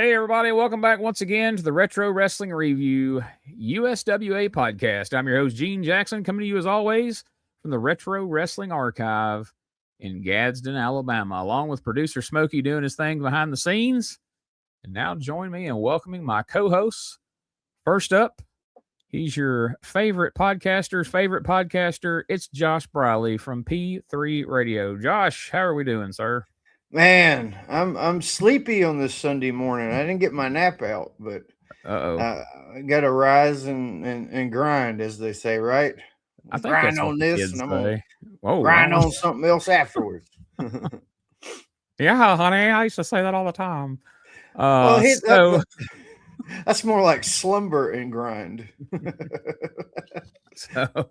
Hey, everybody. Welcome back once again to the Retro Wrestling Review USWA podcast. I'm your host, Gene Jackson, coming to you as always from the Retro Wrestling Archive in Gadsden, Alabama, along with producer Smokey doing his thing behind the scenes. And now join me in welcoming my co-hosts. First up, he's your favorite podcaster's favorite podcaster. It's Josh Briley from P3 Radio. Josh, how are we doing, sir? Man, I'm sleepy on this Sunday morning. I didn't get my nap out, but I got to rise and grind, as they say, right? I think grind that's on what this, and I'm gonna Whoa, grind on something else afterwards. Yeah, honey, I used to say that all the time. That's more like slumber and grind. Come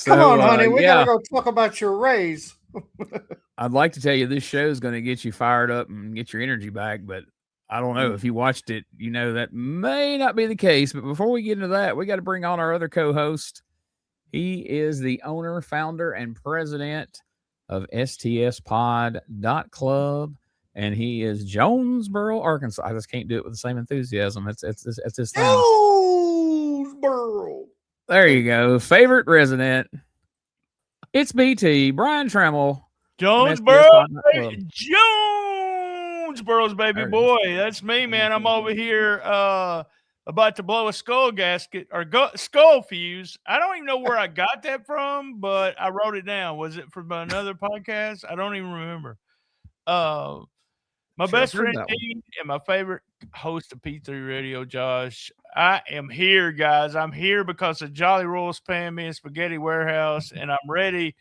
on, honey, we gotta go talk about your raise. I'd like to tell you this show is going to get you fired up and get your energy back, but I don't know. If you watched it, you know that may not be the case. But before we get into that, we got to bring on our other co-host. He is the owner, founder, and president of STSpod.club, and he is Jonesboro, Arkansas. I just can't do it with the same enthusiasm. It's his thing. Jonesboro. There you go. Favorite resident. It's BT, Brian Tramel. Jonesboro's baby boy. That's me, man. I'm over here about to blow a skull gasket or skull fuse. I don't even know where I got that from, but I wrote it down. Was it from another podcast? I don't even remember. My best friend Dean and my favorite host of P3 Radio, Josh. I am here, guys. I'm here because the Jolly Royals paying me in Spaghetti Warehouse, and I'm ready.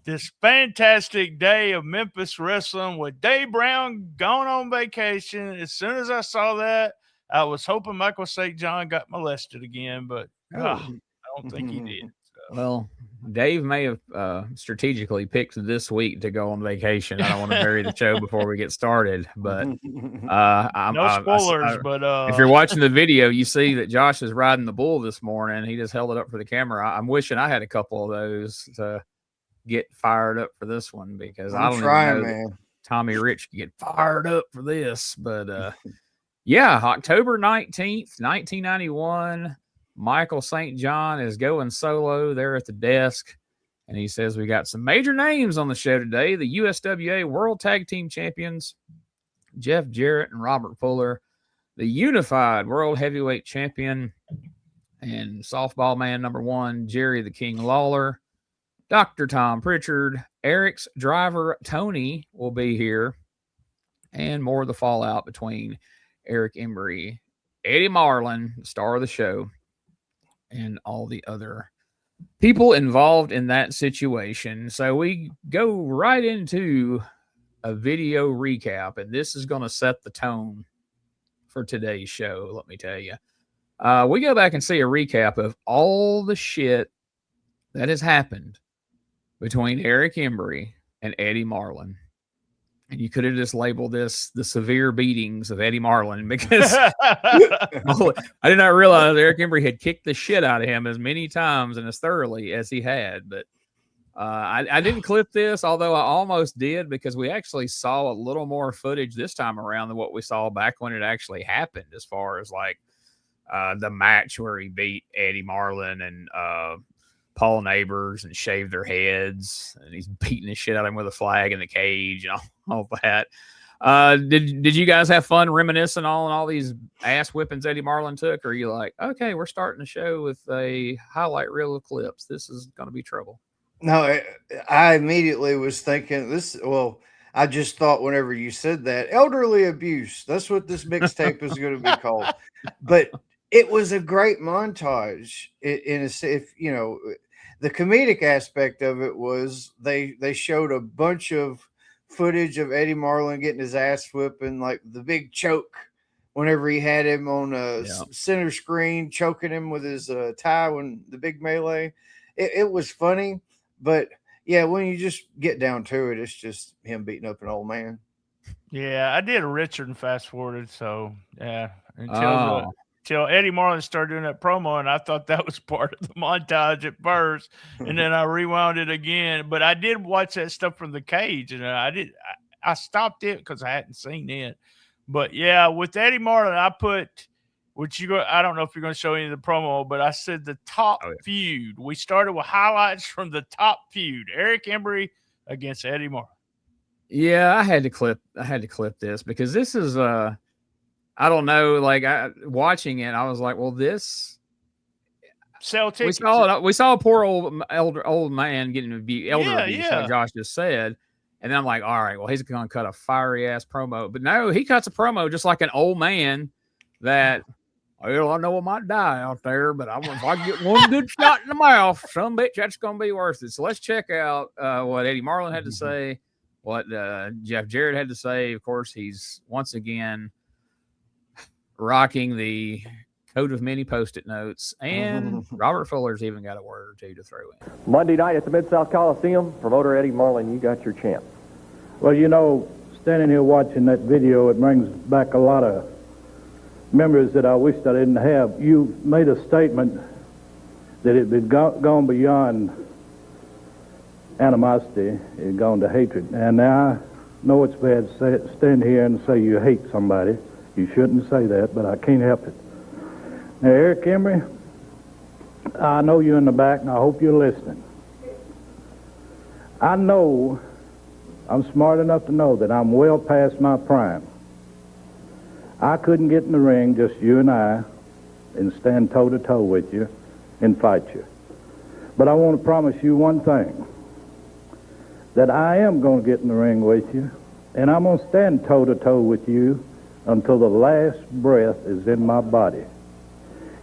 This fantastic day of Memphis wrestling with Dave Brown gone on vacation. As soon as I saw that, I was hoping Michael St. John got molested again, but I don't think he did. So. Well, Dave may have strategically picked this week to go on vacation. I don't want to bury the show before we get started, but no spoilers. But if you're watching the video, you see that Josh is riding the bull this morning. He just held it up for the camera. I'm wishing I had a couple of those to get fired up for this one, because I don't even know that Tommy Rich can get fired up for this. But yeah, October 19th, 1991, Michael St. John is going solo there at the desk, and he says we got some major names on the show today. The USWA World Tag Team Champions, Jeff Jarrett and Robert Fuller, the Unified World Heavyweight Champion and softball man number 1, Jerry the King Lawler, Dr. Tom Prichard, Eric's driver, Tony, will be here, and more of the fallout between Eric Embry, Eddie Marlin, the star of the show, and all the other people involved in that situation. So we go right into a video recap, and this is going to set the tone for today's show, let me tell you. We go back and see a recap of all the shit that has happened between Eric Embry and Eddie Marlin. And you could have just labeled this the severe beatings of Eddie Marlin, because I did not realize Eric Embry had kicked the shit out of him as many times and as thoroughly as he had. But I didn't clip this, although I almost did, because we actually saw a little more footage this time around than what we saw back when it actually happened, as far as like the match where he beat Eddie Marlin and Paul Neighbors and shaved their heads, and he's beating the shit out of him with a flag in the cage and all that. Did you guys have fun reminiscing on all these ass whippings Eddie Marlin took? Or are you like, okay, we're starting the show with a highlight reel of clips, this is going to be trouble? No, I immediately was thinking this. Well, I just thought whenever you said that, elderly abuse, that's what this mixtape is going to be called. But it was a great montage. If you know, the comedic aspect of it was they showed a bunch of footage of Eddie Marlin getting his ass whipping, like the big choke whenever he had him on a center screen, choking him with his tie when the big melee. It was funny, but yeah, when you just get down to it, it's just him beating up an old man. Yeah, I did a Richard and fast forwarded, so yeah, until Eddie Marlin started doing that promo, and I thought that was part of the montage at first, and then I rewound it again. But I did watch that stuff from the cage, and I stopped it because I hadn't seen it. But yeah, with Eddie Marlin, I put I don't know if you're going to show any of the promo, but I said the top feud. We started with highlights from the top feud. Eric Embry against Eddie Marlin. Yeah, I had to clip this because this is I don't know, like watching it, I was like, well, this sell tickets. We saw a poor old man getting abused, like Josh just said. And then I'm like, all right, well, he's going to cut a fiery ass promo. But no, he cuts a promo just like an old man that, well, I know I might die out there, but if I get one good shot in the mouth, some bitch, that's going to be worth it. So let's check out what Eddie Marlin had to say, what Jeff Jarrett had to say. Of course, he's once again rocking the coat of many Post-it notes, and Robert Fuller's even got a word or two to throw in. Monday night at the Mid-South Coliseum, promoter Eddie Marlin, you got your chance. Well, you know, standing here watching that video, it brings back a lot of memories that I wished I didn't have. You made a statement that it had gone beyond animosity, it had gone to hatred. And now I know it's bad to stand here and say you hate somebody. You shouldn't say that, but I can't help it. Now, Eric Embry, I know you're in the back, and I hope you're listening. I know, I'm smart enough to know that I'm well past my prime. I couldn't get in the ring, just you and I, and stand toe-to-toe with you and fight you. But I want to promise you one thing, that I am going to get in the ring with you, and I'm going to stand toe-to-toe with you until the last breath is in my body.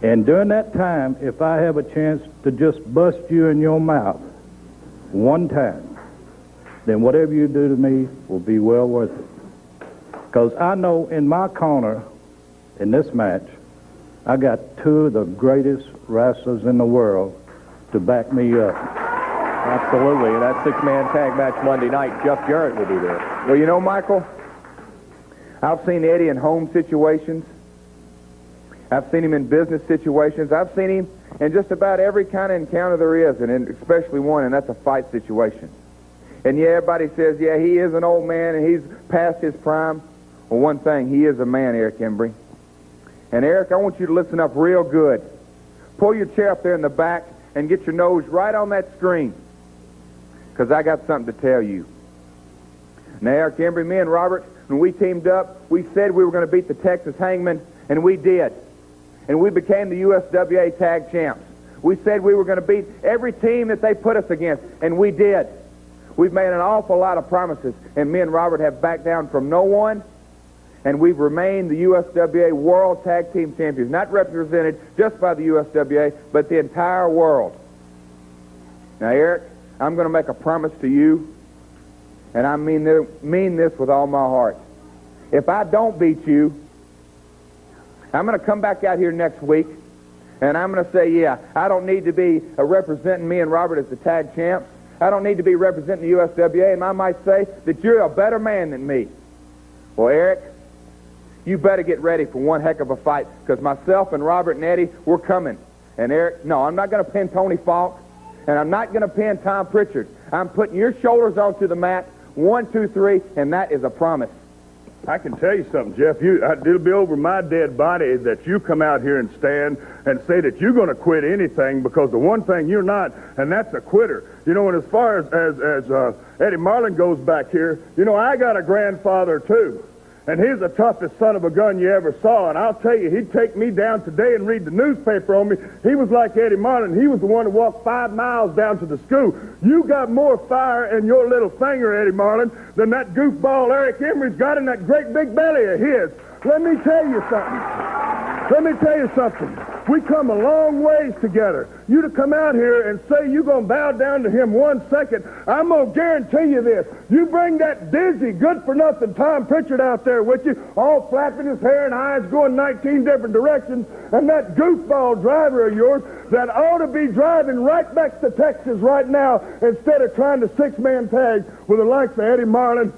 And during that time, if I have a chance to just bust you in your mouth one time, then whatever you do to me will be well worth it. Because I know in my corner in this match, I got two of the greatest wrestlers in the world to back me up. Absolutely, and that six-man tag match Monday night, Jeff Jarrett will be there. Well, you know, Michael, I've seen Eddie in home situations. I've seen him in business situations. I've seen him in just about every kind of encounter there is, and especially one, and that's a fight situation. And yeah, everybody says, yeah, he is an old man and he's past his prime. Well, one thing, he is a man, Eric Embry. And Eric, I want you to listen up real good. Pull your chair up there in the back and get your nose right on that screen, because I got something to tell you. Now, Eric Embry, me and Robert, when we teamed up, we said we were going to beat the Texas Hangman, and we did. And we became the USWA Tag Champs. We said we were going to beat every team that they put us against, and we did. We've made an awful lot of promises, and me and Robert have backed down from no one, and we've remained the USWA World Tag Team Champions, not represented just by the USWA, but the entire world. Now, Eric, I'm going to make a promise to you, and I mean this with all my heart. If I don't beat you, I'm going to come back out here next week, and I'm going to say, yeah, I don't need to be representing me and Robert as the tag champs. I don't need to be representing the USWA, and I might say that you're a better man than me. Well, Eric, you better get ready for one heck of a fight, because myself and Robert and Eddie, we're coming. And Eric, no, I'm not going to pin Tony Falk, and I'm not going to pin Tom Prichard. I'm putting your shoulders onto the mat, 1, 2, 3, and that is a promise. I can tell you something, Jeff. It'll be over my dead body that you come out here and stand and say that you're going to quit anything, because the one thing you're not, and that's a quitter. You know, and as far as Eddie Marlin goes back here, you know, I got a grandfather too, and he's the toughest son of a gun you ever saw. And I'll tell you, he'd take me down today and read the newspaper on me. He was like Eddie Marlin. He was the one who walked 5 miles down to the school. You got more fire in your little finger, Eddie Marlin, than that goofball Eric Embry's got in that great big belly of his. Let me tell you something. We come a long ways together. You to come out here and say you're going to bow down to him 1 second, I'm going to guarantee you this. You bring that dizzy, good-for-nothing Tom Prichard out there with you, all flapping his hair and eyes going 19 different directions, and that goofball driver of yours that ought to be driving right back to Texas right now instead of trying to six-man tag with the likes of Eddie Marlin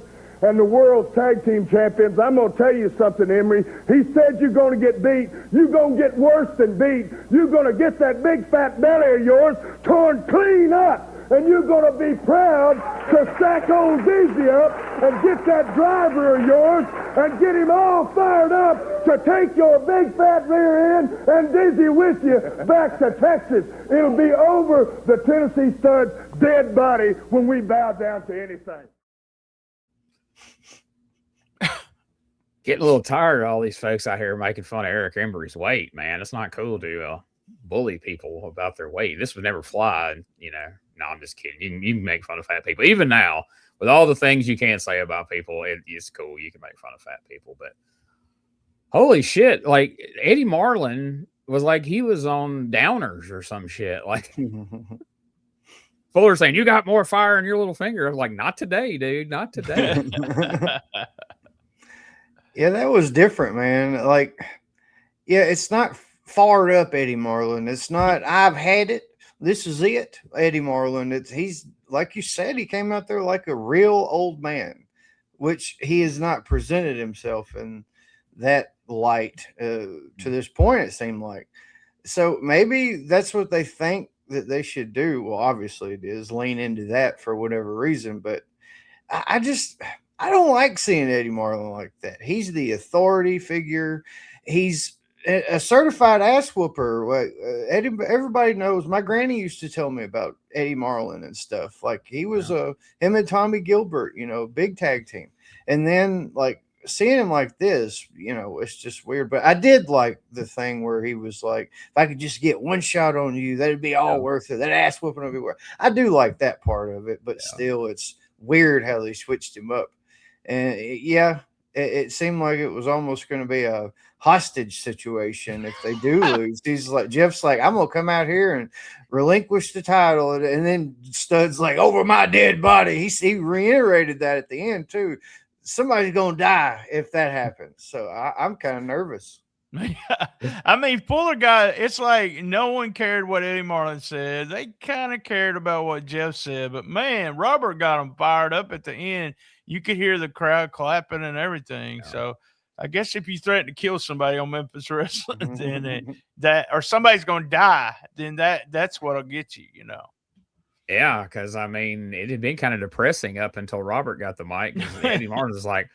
and the world's tag team champions. I'm going to tell you something, Embry. He said you're going to get beat. You're going to get worse than beat. You're going to get that big fat belly of yours torn clean up. and you're going to be proud to stack old Dizzy up and get that driver of yours and get him all fired up to take your big fat rear end and Dizzy with you back to Texas. It'll be over the Tennessee Stud's dead body when we bow down to anything. Getting a little tired of all these folks out here making fun of Eric Embry's weight, man. It's not cool to bully people about their weight. This would never fly, No, I'm just kidding. You can make fun of fat people. Even now, with all the things you can't say about people, it's cool. You can make fun of fat people. But holy shit, like Eddie Marlin was like he was on Downers or some shit. Like Fuller saying, you got more fire in your little finger. I was like, not today, dude. Not today. Yeah, that was different, man. Like, yeah, it's not fired up Eddie Marlin. It's not, I've had it. This is it, Eddie Marlin. He's, like you said, he came out there like a real old man, which he has not presented himself in that light to this point, it seemed like. So maybe that's what they think that they should do. Well, obviously it is, lean into that for whatever reason, but I don't like seeing Eddie Marlin like that. He's the authority figure. He's a certified ass whooper. Everybody knows. My granny used to tell me about Eddie Marlin and stuff. Like he was him and Tommy Gilbert, big tag team. And then like seeing him like this, it's just weird. But I did like the thing where he was like, if I could just get one shot on you, that'd be all worth it. That ass whooping everywhere. I do like that part of it, but still it's weird how they switched him up. And it seemed like it was almost going to be a hostage situation if they do lose. He's like, Jeff's like, I'm going to come out here and relinquish the title. And then Stud's like, over my dead body. He reiterated that at the end, too. Somebody's going to die if that happens. So I'm kind of nervous. I mean, Fuller it's like no one cared what Eddie Marlin said. They kind of cared about what Jeff said. But, man, Robert got them fired up at the end. You could hear the crowd clapping and everything. Yeah. So I guess if you threaten to kill somebody on Memphis Wrestling, then or somebody's going to die, then that's what'll get you, Yeah, because, I mean, it had been kind of depressing up until Robert got the mic. Eddie Martin was like,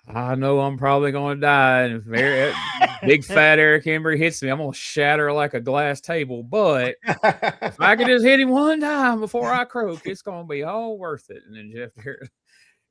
I know I'm probably going to die. And if big fat Eric Embry hits me, I'm going to shatter like a glass table. But if I could just hit him one time before I croak, it's going to be all worth it. And then Jeff Jarrett.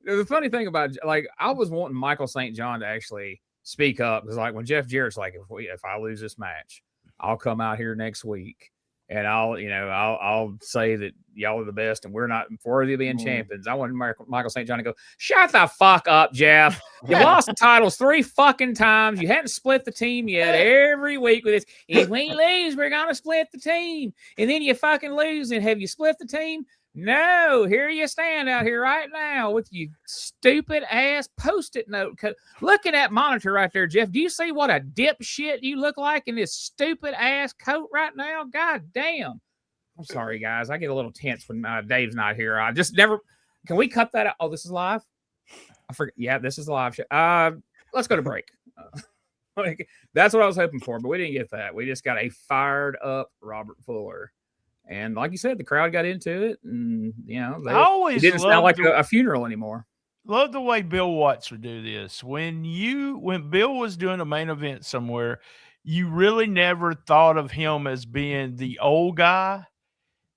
The funny thing about, like, I was wanting Michael St. John to actually speak up. Because, like, when Jeff Jarrett's like, if I lose this match, I'll come out here next week. And I'll say that y'all are the best and we're not worthy of being champions. I wanted Michael St. John to go, shut the fuck up, Jeff. You lost the titles 3 fucking times. You hadn't split the team yet. Every week with this, if we lose, we're going to split the team. And then you fucking lose. And have you split the team? No, here you stand out here right now with you stupid ass Post-it note. Look at that monitor right there, Jeff. Do you see what a dipshit you look like in this stupid ass coat right now? God damn. I'm sorry, guys. I get a little tense when Dave's not here. I just never. Can we cut that out? Oh, this is live? I forget. Yeah, this is the live show. Let's go to break. That's what I was hoping for, but we didn't get that. We just got a fired up Robert Fuller. And like you said, the crowd got into it, and it didn't sound like a funeral anymore. Love the way Bill Watts would do this. When Bill was doing a main event somewhere, you really never thought of him as being the old guy.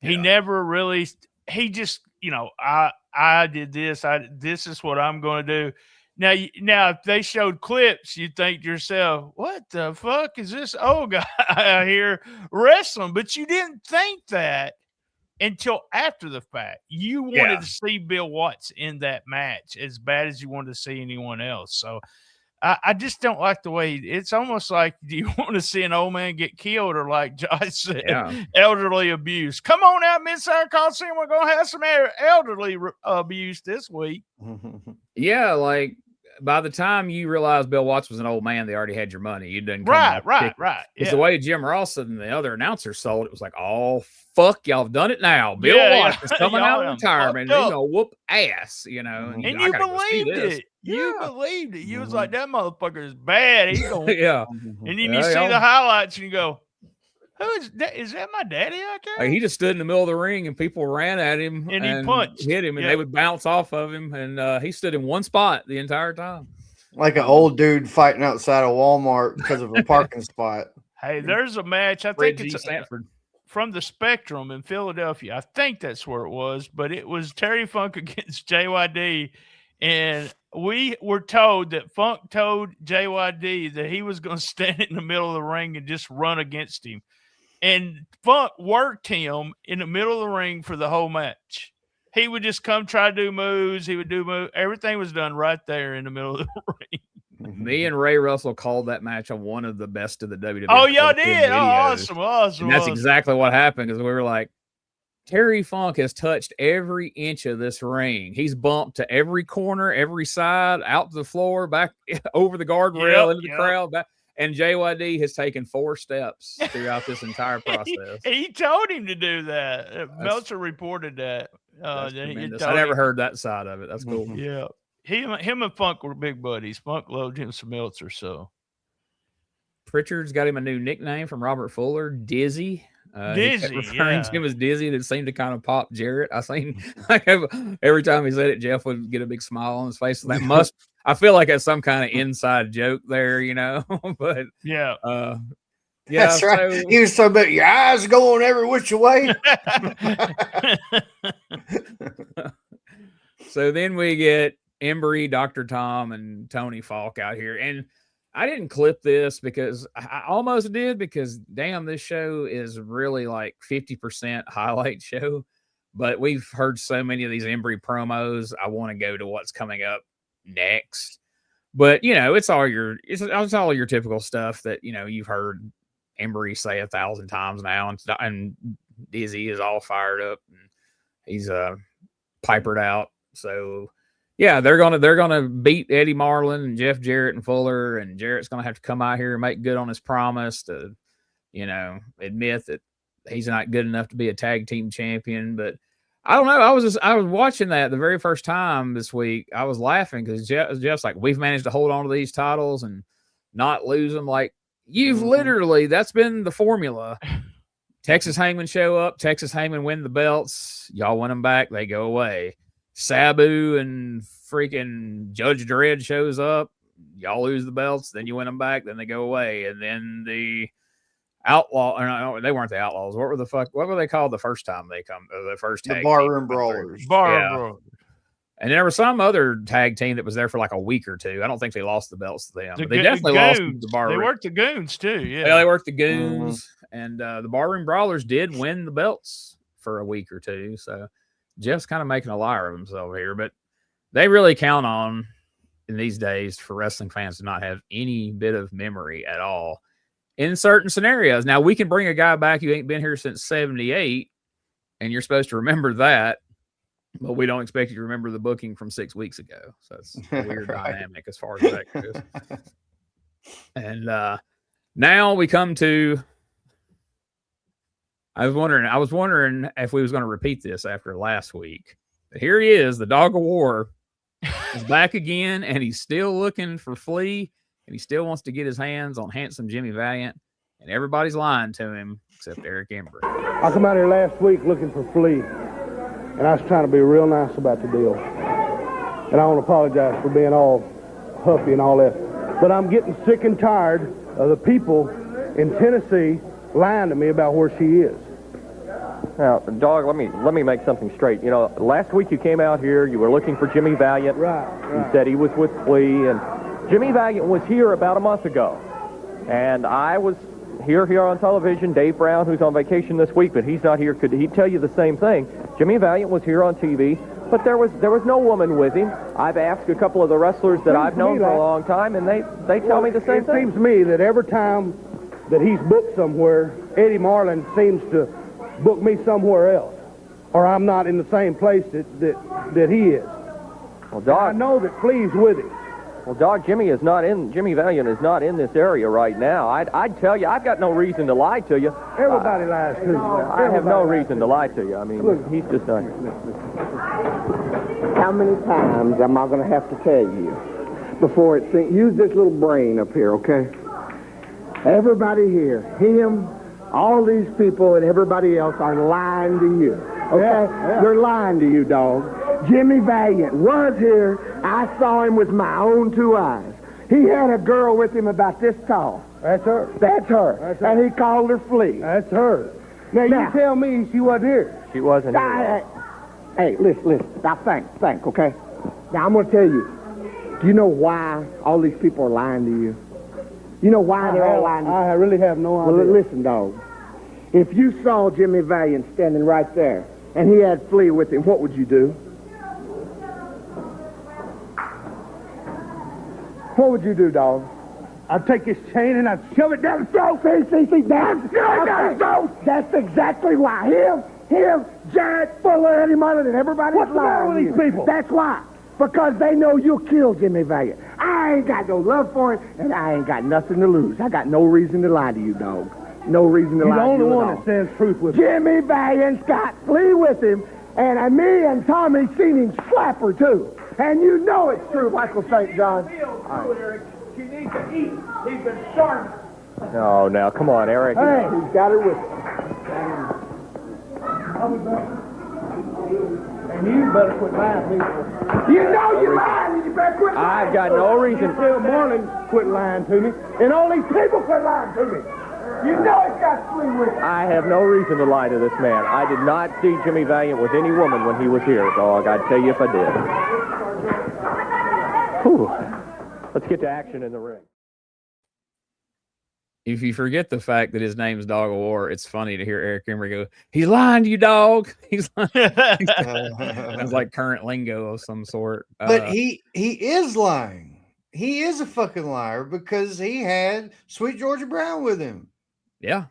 Yeah. He never really. He just, I did this. This is what I'm going to do. Now, if they showed clips, you'd think to yourself, what the fuck is this old guy out here wrestling? But you didn't think that until after the fact. You wanted to see Bill Watts in that match as bad as you wanted to see anyone else. So I just don't like the way it's almost like, do you want to see an old man get killed or, like Josh said, elderly abuse? Come on out, Mid-South Coliseum. We're going to have some elderly abuse this week. Yeah, like, by the time you realized Bill Watts was an old man, they already had your money. You didn't right. It's the way Jim Ross and the other announcers sold it. Was like, oh fuck, y'all have done it now. Bill Watts is coming out of retirement. He's gonna whoop ass, And you believed it. You believed it. You was like, that motherfucker is bad. He's gonna, and then you see the highlights and you go, Who is that? Is that my daddy out there? Like, he just stood in the middle of the ring, and people ran at him and he punched, hit him, and they would bounce off of him, and he stood in one spot the entire time. Like an old dude fighting outside of Walmart because of a parking spot. Hey, there's a match. I think it's Stanford. From the Spectrum in Philadelphia. I think that's where it was, but it was Terry Funk against JYD. And we were told that Funk told JYD that he was going to stand in the middle of the ring and just run against him. And Funk worked him in the middle of the ring for the whole match. He would just come try to do moves. He would do moves. Everything was done right there in the middle of the ring. Me and Ray Russell called that match on one of the best of the WWE. Oh, y'all did? Oh, awesome. And that's exactly what happened, because we were like, Terry Funk has touched every inch of this ring. He's bumped to every corner, every side, out to the floor, back over the guardrail, into the crowd. Back, and JYD has taken 4 steps throughout this entire process. He told him to do that. Meltzer reported that. I never heard that side of it. That's cool. Yeah. Him and Funk were big buddies. Funk loved him some Meltzer, so. Pritchard's got him a new nickname from Robert Fuller, Dizzy. Dizzy, referring to him as Dizzy, and it seemed to kind of pop Jarrett. I seen every time he said it, Jeff would get a big smile on his face. So that I feel like that's some kind of inside joke there, but yeah. That's right. So, he was talking about your eyes going every which way. So then we get Embry, Dr. Tom, and Tony Falk out here. And I didn't clip this because I almost did, because damn, this show is really like 50% highlight show. But we've heard so many of these Embry promos. I want to go to what's coming up next. But it's all your typical stuff that you've heard Embry say 1,000 times now, and Dizzy is all fired up and he's pipered out. So yeah, they're gonna beat Eddie Marlin and Jeff Jarrett and Fuller, and Jarrett's gonna have to come out here and make good on his promise to, admit that he's not good enough to be a tag team champion. But I don't know. I was watching that the very first time this week. I was laughing because Jeff's like, we've managed to hold on to these titles and not lose them. Like, you've literally, that's been the formula. Texas Hangman show up, Texas Hangman win the belts, y'all win them back, they go away. Sabu and freaking Judge Dredd shows up, y'all lose the belts, then you win them back, then they go away. And then the Outlaw, or no, they weren't the Outlaws. What were they called the first time they come? The first tag, the Barroom Brawlers. Brawlers. And there was some other tag team that was there for like a week or two. I don't think they lost the belts to them. But they definitely lost the Barroom. They worked the Goons too. Yeah, they worked the Goons. And the Barroom Brawlers did win the belts for a week or two. So Jeff's kind of making a liar of himself here. But they really count on, in these days, for wrestling fans to not have any bit of memory at all in certain scenarios. Now, we can bring a guy back who ain't been here since 78, and you're supposed to remember that. But we don't expect you to remember the booking from 6 weeks ago. So it's a weird dynamic as far as that goes. And now we come to, I was wondering if we was going to repeat this after last week. But here he is, the Dog of War is back again, and he's still looking for Flea, and he still wants to get his hands on handsome Jimmy Valiant, and everybody's lying to him except Eric Embry. I come out here last week looking for Flea. And I was trying to be real nice about the deal. And I want to apologize for being all huffy and all that. But I'm getting sick and tired of the people in Tennessee lying to me about where she is. Now, Dog, let me make something straight. Last week you came out here, you were looking for Jimmy Valiant. Right. You said he was with Flea, and Jimmy Valiant was here about a month ago. And I was here on television. Dave Brown, who's on vacation this week, but he's not here. Could he tell you the same thing? Jimmy Valiant was here on TV, but there was no woman with him. I've asked a couple of the wrestlers that I've known for a long time, and they tell me the same thing. It seems to me that every time that he's booked somewhere, Eddie Marlin seems to book me somewhere else, or I'm not in the same place that he is. Well, Doc, I know that Flea's with him. Well, Doc, Jimmy Valiant is not in this area right now. I'd tell you, I've got no reason to lie to you. Everybody lies to you. I have no reason to lie to you. I mean, he's just not here. How many times am I going to have to tell you before use this little brain up here, okay? Everybody here, him, All these people and everybody else are lying to you. Okay? They're lying to you, dog. Jimmy Valiant was here. I saw him with my own 2 eyes. He had a girl with him about this tall. That's her. That's her. That's her. And he called her Flea. That's her. Now, you tell me she wasn't here. She wasn't here. Hey, listen. Now, think, okay? Now, I'm going to tell you. Do you know why all these people are lying to you? You know why they're all lying to you? I really have no idea. Well, listen, dog. If you saw Jimmy Valiant standing right there, and he had Flea with him, what would you do? What would you do, dog? I'd take his chain and I'd shove it down his throat. See, that's exactly why. Him, Jarrett, Fuller, Eddie Marlin, and everybody. What's the matter with these people? That's why. Because they know you'll kill Jimmy Valiant. I ain't got no love for him, and I ain't got nothing to lose. I got no reason to lie to you, dog. No reason to lie to you. You're the only one that says truth with me. Jimmy Valiant's got Flea with him, and me and Tommy seen him slap her, too. And you know it's true, Michael St. John. Eric. She needs to eat. He's been starving. No, now, come on, Eric. Hey, he's got her with him. And you better quit lying to me. You know you're lying, and you better quit lying. I've got no reason. Until Marlin quit lying to me, and all these people quit lying to me. You know it's got Flea with him. I have no reason to lie to this man. I did not see Jimmy Valiant with any woman when he was here, dog. I'd tell you if I did. Whew. Let's get to action in the ring. If you forget the fact that his name's Dog of War, it's funny to hear Eric Embry go, "He's lying to you, dog." He's lying. Sounds like current lingo of some sort. But he is lying. He is a fucking liar because he had Sweet Georgia Brown with him. Yeah,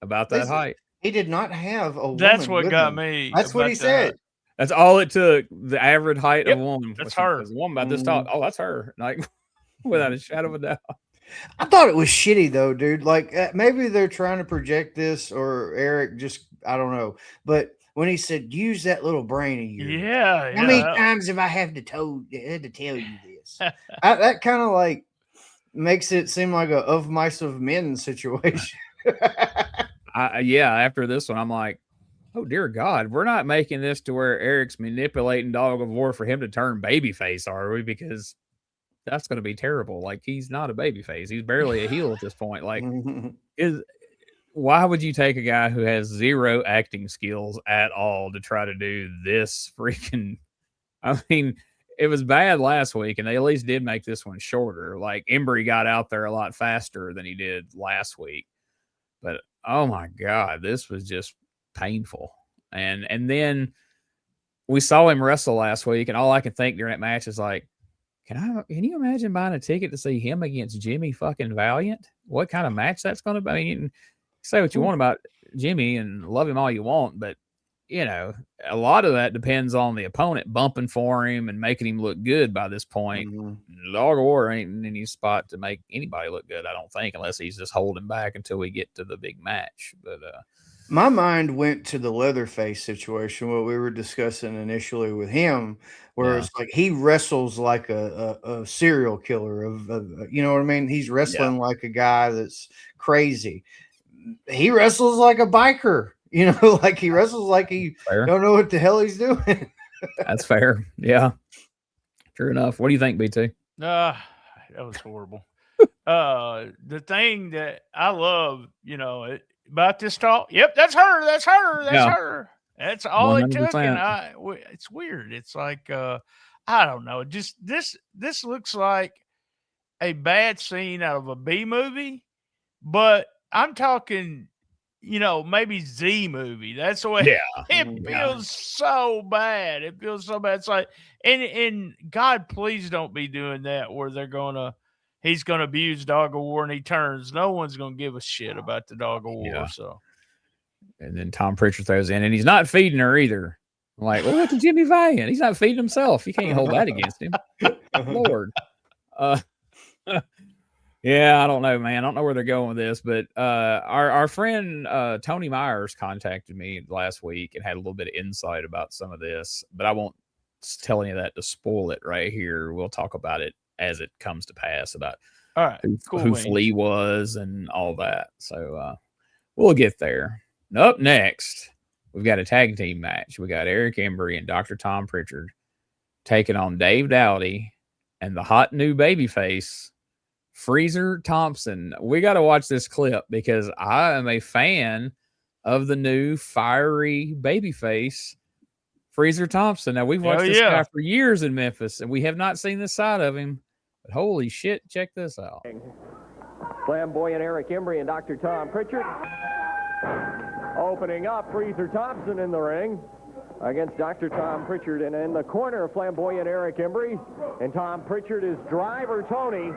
about that height. He did not have a woman. That's what with got him. me. That's what he said. That's all it took. The average height of a woman. That's her. A woman about this tall. Oh, that's her. Like, without a shadow of a doubt. I thought it was shitty though, dude. Like maybe they're trying to project this, or Eric just I don't know. But when he said use that little brain of yours, how many times have I had to tell you this? That kind of like makes it seem like a of mice of men situation. After this one, I'm like, oh dear God, we're not making this to where Eric's manipulating Dog of War for him to turn babyface, are we? Because that's going to be terrible. Like, he's not a babyface. He's barely a heel at this point. Like, why would you take a guy who has zero acting skills at all to try to do this freaking? I mean, it was bad last week, and they at least did make this one shorter. Like, Embry got out there a lot faster than he did last week. But oh my God, this was just painful. And then we saw him wrestle last week, and all I can think during that match is like, can you imagine buying a ticket to see him against Jimmy fucking Valiant? What kind of match that's going to be? I mean, you can say what you want about Jimmy and love him all you want, but you know, a lot of that depends on the opponent bumping for him and making him look good by this point. Dog of War ain't in any spot to make anybody look good, I don't think, unless he's just holding back until we get to the big match. But my mind went to the Leatherface situation, what we were discussing initially with him, where it's like he wrestles like a serial killer of you know what I mean? He's wrestling like a guy that's crazy. He wrestles like a biker, you know, like he wrestles like he don't know what the hell he's doing. That's fair. Yeah. True enough. What do you think, BT? That was horrible. The thing that I love, you know, about this talk. Yep, that's her. That's her. That's her. That's all 100%. It took. And it's weird. It's like I don't know. Just this looks like a bad scene out of a B movie, but I'm talking, you know, maybe Z movie. That's the way it feels so bad. It feels so bad. It's like, and God, please don't be doing that where he's gonna abuse Dog of War and he turns. No one's gonna give a shit about the Dog of War. So, and then Tom Prichard throws in, and he's not feeding her either. I'm like, well, look at Jimmy Valiant. He's not feeding himself. You can't hold that against him. Lord. Yeah, I don't know, man. I don't know where they're going with this, but our friend Tony Myers contacted me last week and had a little bit of insight about some of this, but I won't tell any of that to spoil it right here. We'll talk about it as it comes to pass about who Flea was and all that. So We'll get there. And up next, we've got a tag team match. We got Eric Embry and Dr. Tom Prichard taking on Dave Dowdy and the hot new babyface, Freezer Thompson. We got to watch this clip because I am a fan of the new fiery babyface, Freezer Thompson. Now, we've watched this guy for years in Memphis, and we have not seen this side of him. But holy shit, check this out. Flamboyant Eric Embry and Dr. Tom Prichard. Opening up, Freezer Thompson in the ring against Dr. Tom Prichard. And in the corner, flamboyant Eric Embry. And Tom Prichard is driver Tony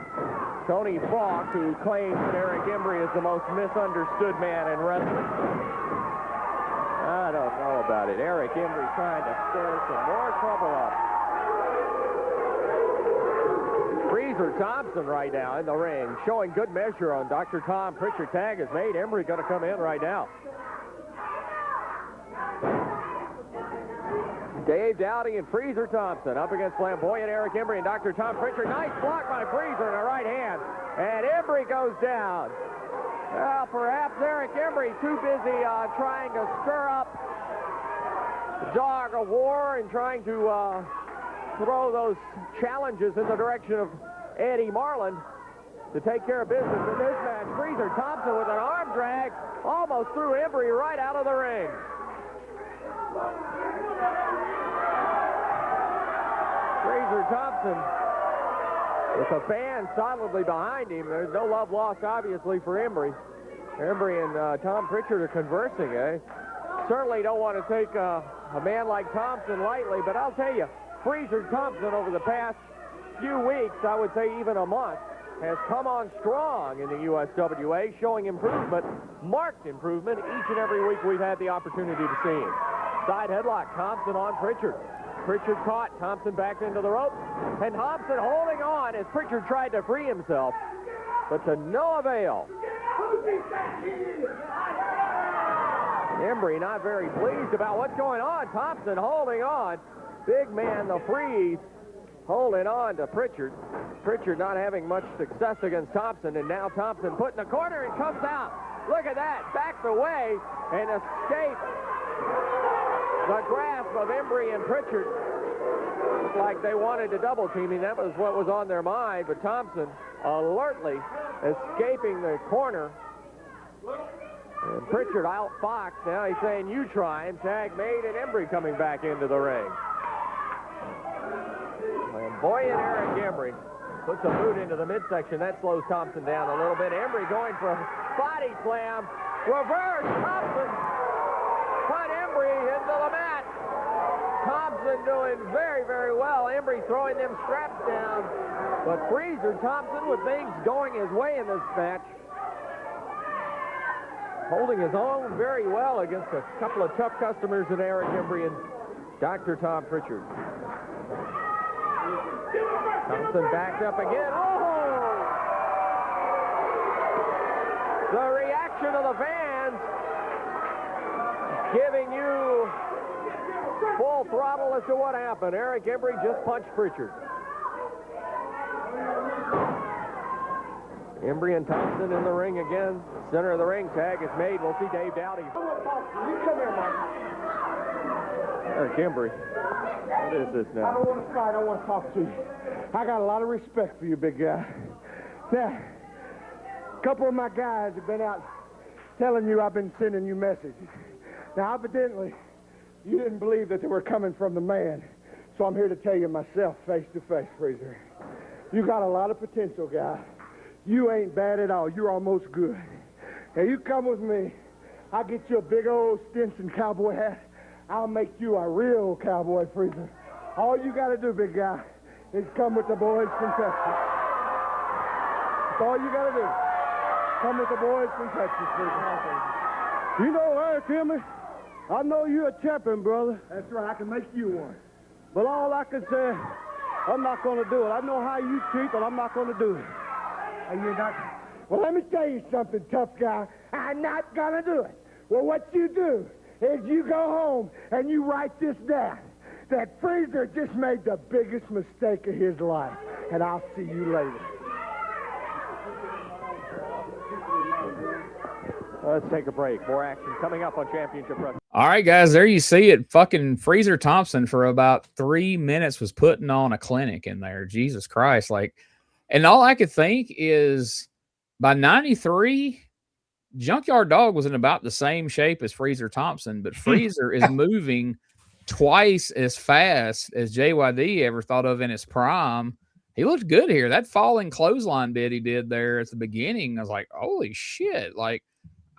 Falk, who claims that Eric Embry is the most misunderstood man in wrestling. I don't know about it. Eric Embry trying to stir some more trouble up. Freezer Thompson right now in the ring, showing good measure on Dr. Tom Prichard. Tag is made. Embry going to come in right now. Dave Dowdy and Freezer Thompson up against flamboyant Eric Embry and Dr. Tom Prichard. Nice block by Freezer in the right hand. And Embry goes down. Well, perhaps Eric Embry too busy trying to stir up the dog of war and trying to throw those challenges in the direction of Eddie Marlin to take care of business in this match. Freezer Thompson with an arm drag almost threw Embry right out of the ring. Freezer Thompson with the fans solidly behind him. There's no love lost, obviously, for Embry. Embry and Tom Prichard are conversing, eh? Certainly don't want to take a man like Thompson lightly, but I'll tell you, Freezer Thompson over the past few weeks, I would say even a month, has come on strong in the USWA, showing improvement, marked improvement, each and every week we've had the opportunity to see him. Side headlock, Thompson on Prichard. Prichard caught, Thompson back into the ropes, and Thompson holding on as Prichard tried to free himself, but to no avail. Embry not very pleased about what's going on. Thompson holding on. Big man, the freeze, holding on to Prichard. Prichard not having much success against Thompson, and now Thompson put in the corner and comes out. Look at that, backs away and escapes the grasp of Embry and Prichard. Looked like they wanted to double team him. That was what was on their mind, but Thompson alertly escaping the corner. And Prichard outfoxed. Now he's saying, you try him. Tag made, and Embry coming back into the ring. Flamboyant Eric Embry puts a boot into the midsection. That slows Thompson down a little bit. Embry going for a body slam. Reverse. Thompson put Embry into the mat. Thompson doing very, very well. Embry throwing them straps down. But Freezer Thompson with things going his way in this match, holding his own very well against a couple of tough customers in Eric Embry and Dr. Tom Prichard. Thompson backed up again. Oh! The reaction of the fans giving you full throttle as to what happened. Eric Embry just punched Prichard. Embry and Thompson in the ring again. Center of the ring, tag is made. We'll see Dave Dowdy. You come here, Mike. Eric Embry. What is this now? I don't want to fight. I want to talk to you. I got a lot of respect for you, big guy. Now, a couple of my guys have been out telling you I've been sending you messages. Now, evidently, you didn't believe that they were coming from the man. So I'm here to tell you myself, face to face, Freezer. You got a lot of potential, guy. You ain't bad at all. You're almost good. Now, you come with me. I'll get you a big old Stinson cowboy hat. I'll make you a real cowboy, Freezer. All you got to do, big guy, is come with the boys from Texas. That's all you got to do. Come with the boys from Texas, Freezer. You know, Eric Embry, I know you're a champion, brother. That's right. I can make you one. But all I can say, I'm not going to do it. I know how you treat, but I'm not going to do it. And you're not? Well, let me tell you something, tough guy. I'm not going to do it. Well, what you do is you go home and you write this down. That Freezer just made the biggest mistake of his life. And I'll see you later. Let's take a break. More action coming up on Championship Wrestling. All right, guys, there you see it. Fucking Freezer Thompson for about 3 minutes was putting on a clinic in there. Jesus Christ. Like, and all I could think is by 93, Junkyard Dog was in about the same shape as Freezer Thompson, but Freezer is moving twice as fast as JYD ever thought of in his prime. He looked good here. That falling clothesline bit he did there at the beginning, I was like, holy shit. Like,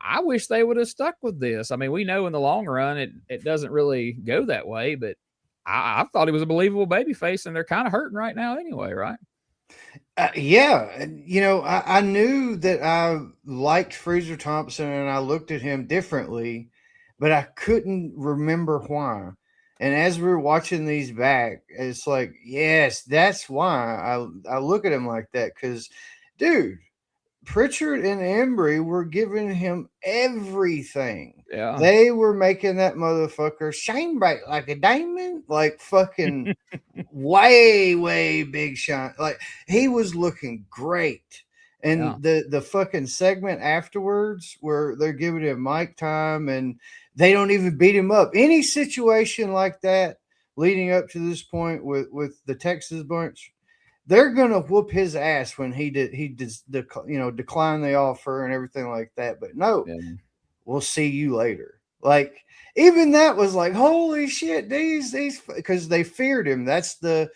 I wish they would have stuck with this. I mean, we know in the long run it doesn't really go that way, but I thought he was a believable babyface, and they're kind of hurting right now anyway, right? Yeah. You know, I knew that I liked Freezer Thompson, and I looked at him differently, but I couldn't remember why. And as we were watching these back, it's like, yes, that's why I look at him like that. Because, dude, Prichard and Embry were giving him everything. Yeah. They were making that motherfucker shine bright like a diamond, like fucking way, way big shine. Like, he was looking great. And the fucking segment afterwards where they're giving him mic time and they don't even beat him up. Any situation like that leading up to this point with the Texas bunch, they're gonna whoop his ass when he decline the offer and everything like that. But no, we'll see you later. Like, even that was like, holy shit, these because they feared him. That's the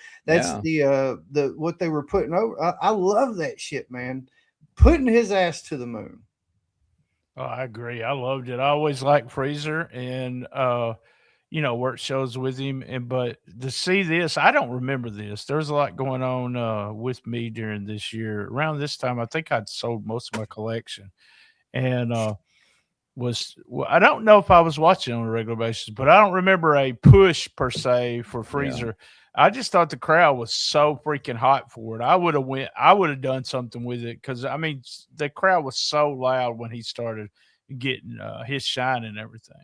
what they were putting over. I love that shit, man. Putting his ass to the moon. Oh, I agree. I loved it. I always liked Freezer, and worked shows with him. But to see this, I don't remember this. There's a lot going on with me during this year. Around this time, I think I'd sold most of my collection, and I don't know if I was watching on a regular basis, but I don't remember a push per se for Freezer. Yeah. I just thought the crowd was so freaking hot for it. I would have done something with it because, I mean, the crowd was so loud when he started getting his shine and everything.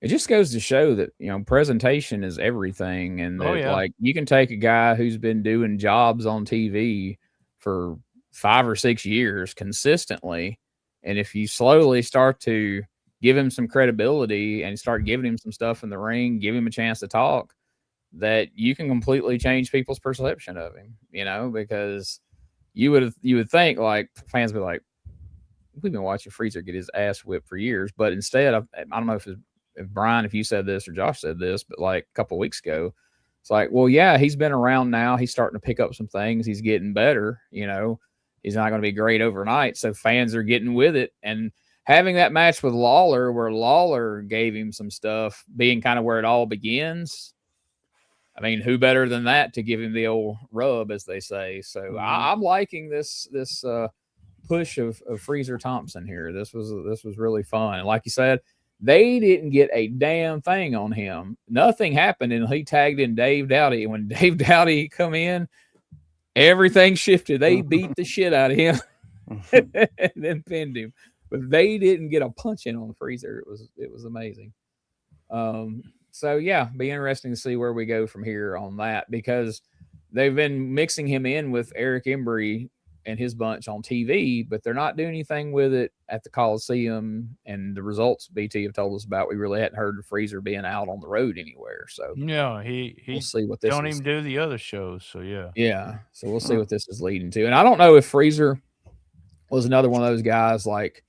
It just goes to show that, presentation is everything. And that, like, you can take a guy who's been doing jobs on TV for 5 or 6 years consistently, and if you slowly start to give him some credibility and start giving him some stuff in the ring, give him a chance to talk, that you can completely change people's perception of him, because you would think, like, fans would be like, we've been watching Freezer get his ass whipped for years. But instead, I don't know if Brian, if you said this or Josh said this, but like a couple of weeks ago, it's like, well, yeah, he's been around now. He's starting to pick up some things. He's getting better. He's not going to be great overnight. So fans are getting with it. And having that match with Lawler, where Lawler gave him some stuff, being kind of where it all begins. I mean, who better than that to give him the old rub, as they say. So I'm liking this push of Freezer Thompson here. This was really fun. And like you said, they didn't get a damn thing on him. Nothing happened until he tagged in Dave Dowdy. And when Dave Dowdy come in, everything shifted. They beat the shit out of him and then pinned him. But they didn't get a punch in on Freezer. It was amazing. So yeah, be interesting to see where we go from here on that, because they've been mixing him in with Eric Embry and his bunch on TV, but they're not doing anything with it at the Coliseum. And the results BT have told us about, we really hadn't heard of Freezer being out on the road anywhere. So yeah, we'll see what this don't even do the other shows. So yeah. So we'll see what this is leading to. And I don't know if Freezer was another one of those guys like,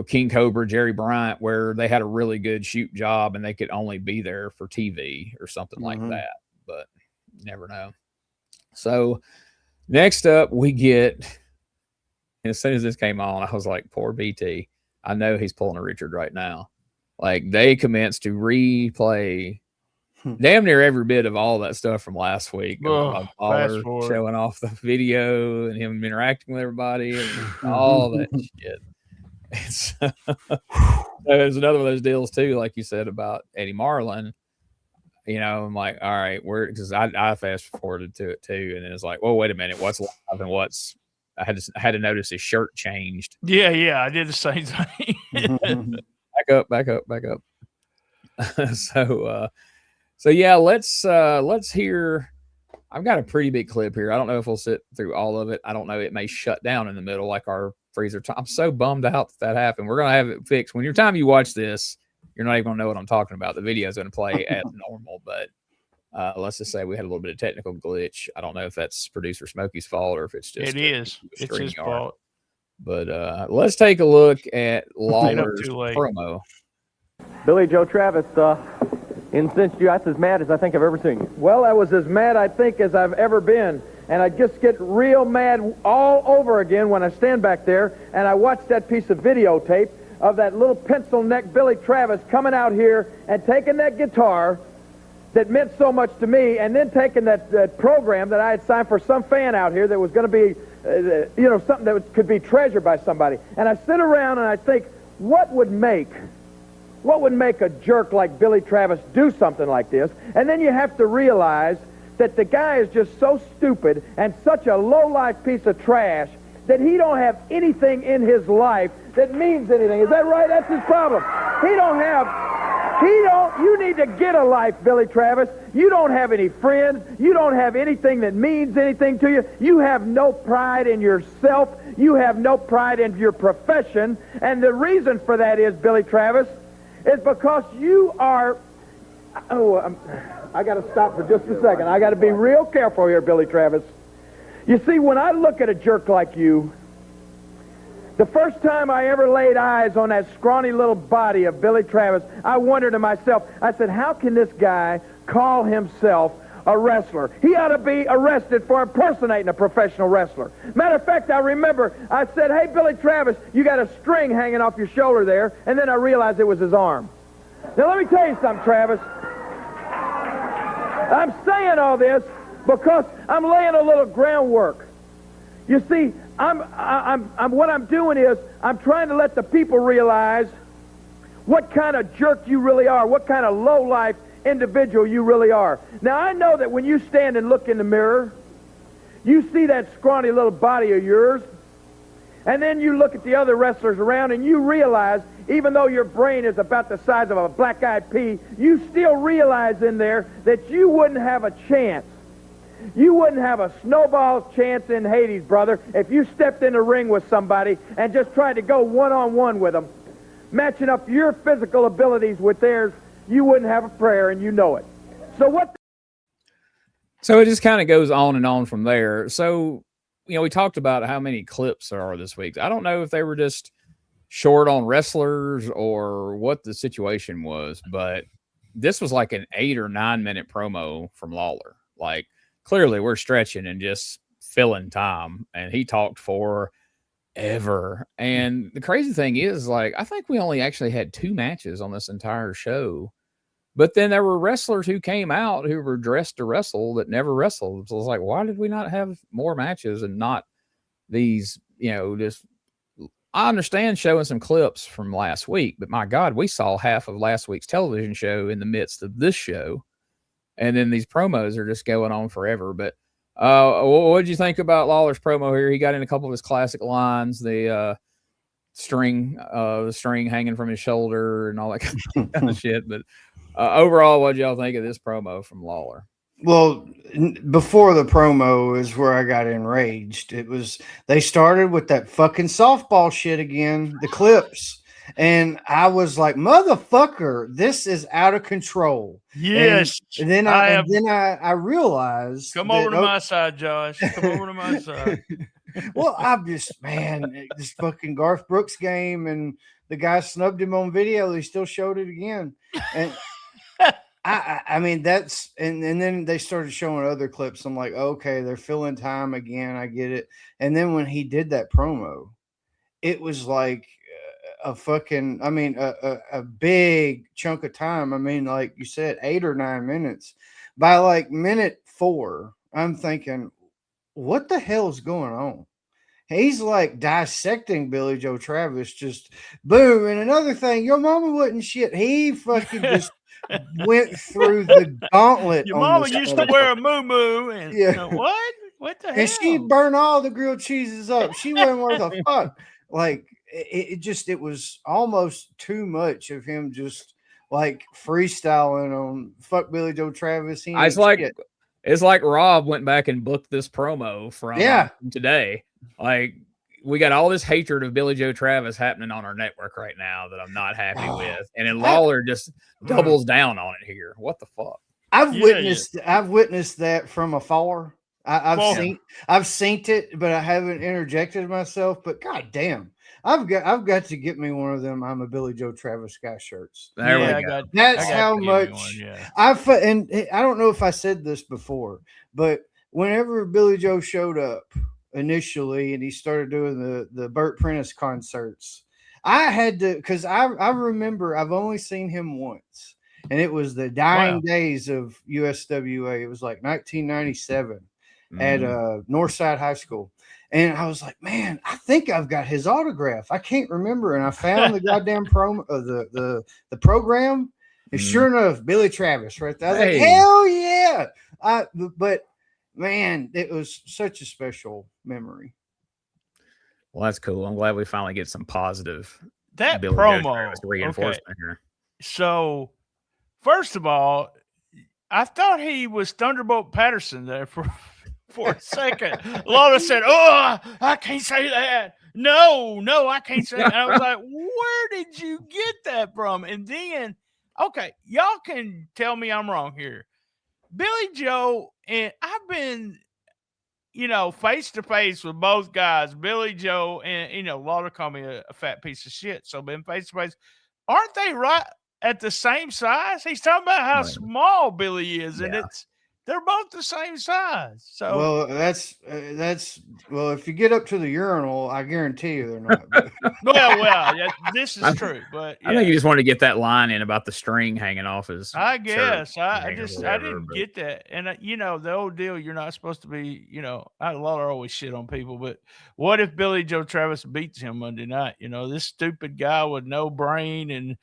King Cobra, Jerry Bryant, where they had a really good shoot job and they could only be there for TV or something like that. But you never know. So next up, we get, and as soon as this came on, I was like, poor BT. I know he's pulling a Richard right now. Like, they commenced to replay damn near every bit of all that stuff from last week. Baller showing off the video and him interacting with everybody and all that shit. It's there's another one of those deals too, like you said about Eddie Marlin. I'm like, all right, because I fast forwarded to it too, and it's like, well, wait a minute, what's live and what's? I had to notice his shirt changed. Yeah, I did the same thing. Back up. So yeah, let's hear. I've got a pretty big clip here. I don't know if we'll sit through all of it. I don't know. It may shut down in the middle like our Freezer Thompson. I'm so bummed out that happened. We're going to have it fixed. When your time you watch this, you're not even going to know what I'm talking about. The video is going to play as normal, but let's just say we had a little bit of technical glitch. I don't know if that's producer Smokey's fault or if it's just it's his fault. But let's take a look at Lawler's promo. Billy Joe Travis incensed you. That's as mad as I think I've ever seen you. Well, I was as mad, I think, as I've ever been. And I just get real mad all over again when I stand back there and I watch that piece of videotape of that little pencil neck Billy Travis coming out here and taking that guitar that meant so much to me, and then taking that program that I had signed for some fan out here that was going to be, something that could be treasured by somebody. And I sit around and I think, what would make a jerk like Billy Travis do something like this? And then you have to realize that the guy is just so stupid and such a low-life piece of trash that he don't have anything in his life that means anything. Is that right? That's his problem. You need to get a life, Billy Travis. You don't have any friends. You don't have anything that means anything to you. You have no pride in yourself. You have no pride in your profession. And the reason for that is, Billy Travis, is because you are... I got to stop for just a second. I got to be real careful here, Billy Travis. You see, when I look at a jerk like you, the first time I ever laid eyes on that scrawny little body of Billy Travis, I wondered to myself, I said, how can this guy call himself a wrestler? He ought to be arrested for impersonating a professional wrestler. Matter of fact, I remember I said, hey, Billy Travis, you got a string hanging off your shoulder there, and then I realized it was his arm. Now, let me tell you something, Travis. I'm saying all this because I'm laying a little groundwork. You see, what I'm doing is I'm trying to let the people realize what kind of jerk you really are, what kind of low-life individual you really are. Now, I know that when you stand and look in the mirror, you see that scrawny little body of yours, and then you look at the other wrestlers around and you realize, even though your brain is about the size of a black-eyed pea, you still realize in there that you wouldn't have a chance. You wouldn't have a snowball's chance in Hades, brother, if you stepped in the ring with somebody and just tried to go one-on-one with them. Matching up your physical abilities with theirs, you wouldn't have a prayer, and you know it. So it just kind of goes on and on from there. So, we talked about how many clips there are this week. I don't know if they were just short on wrestlers or what the situation was, but this was like an 8 or 9 minute promo from Lawler. Like, clearly we're stretching and just filling time, and he talked forever. And the crazy thing is, like, I think we only actually had 2 matches on this entire show, but then there were wrestlers who came out who were dressed to wrestle that never wrestled. So it's like, why did we not have more matches and not these, just... I understand showing some clips from last week, but my God, we saw half of last week's television show in the midst of this show. And then these promos are just going on forever. But what did you think about Lawler's promo here? He got in a couple of his classic lines, the string hanging from his shoulder and all that kind of shit. But overall, what did y'all think of this promo from Lawler? Well, before the promo is where I got enraged. They started with that fucking softball shit again, the clips. And I was like, motherfucker, this is out of control. Yes. And then I realized. Come over to my side, Josh. Come over to my side. Well, I'm just, this fucking Garth Brooks game, and the guy snubbed him on video. He still showed it again. And I mean, that's, and then they started showing other clips. I'm like, okay, they're filling time again. I get it. And then when he did that promo, it was like a fucking, a big chunk of time. I mean, like you said, 8 or 9 minutes. By like minute 4, I'm thinking, what the hell is going on? He's like dissecting Billy Joe Travis, just boom. And another thing, your mama wasn't shit. He fucking just went through the gauntlet. Your mama used to wear a moo-moo. And what? What the hell? And she burned all the grilled cheeses up. She wasn't worth a fuck. Like, it was almost too much of him just like freestyling on fuck Billy Joe Travis. It's like Rob went back and booked this promo from today. Like, we got all this hatred of Billy Joe Travis happening on our network right now that I'm not happy with, and then Lawler just doubles down on it here. What the fuck? I've witnessed that from afar. I've seen it, but I haven't interjected myself. But goddamn, I've got to get me one of them "I'm a Billy Joe Travis guy" shirts. There we go. That's how much and I don't know if I said this before, but whenever Billy Joe showed up initially and he started doing the Burt Prentice concerts, I had to, because I remember I've only seen him once, and it was the dying days of USWA. It was like 1997 at Northside High School. And I was like, man, I think I've got his autograph. I can't remember. And I found the goddamn the program. And sure enough, Billy Travis right there. I was like, hell yeah. But man, it was such a special memory. Well, that's cool. I'm glad we finally get some positive Billy promo reinforcement here. So, first of all, I thought he was Thunderbolt Patterson there for a second. Lola said, "Oh, I can't say that. No, I can't say that." And I was like, "Where did you get that from?" And then, okay, y'all can tell me I'm wrong here. Billy Joe, and I've been, face to face with both guys, Billy Joe and, Lauder called me a fat piece of shit. So been face to face. Aren't they right at the same size? He's talking about how small Billy is, and they're both the same size. So well, that's if you get up to the urinal, I guarantee you they're not. well, this is true. But I think you just wanted to get that line in about the string hanging off his. I guess I didn't get that, and the old deal. You're not supposed to be. I always shit on people, but what if Billy Joe Travis beats him Monday night? This stupid guy with no brain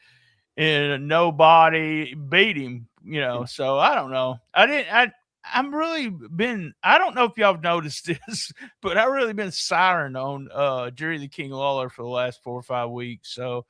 and no body beat him. So I don't know. I'm really been, I don't know if y'all have noticed this, but I've really been siren on Jerry the King Lawler for the last 4 or 5 weeks. So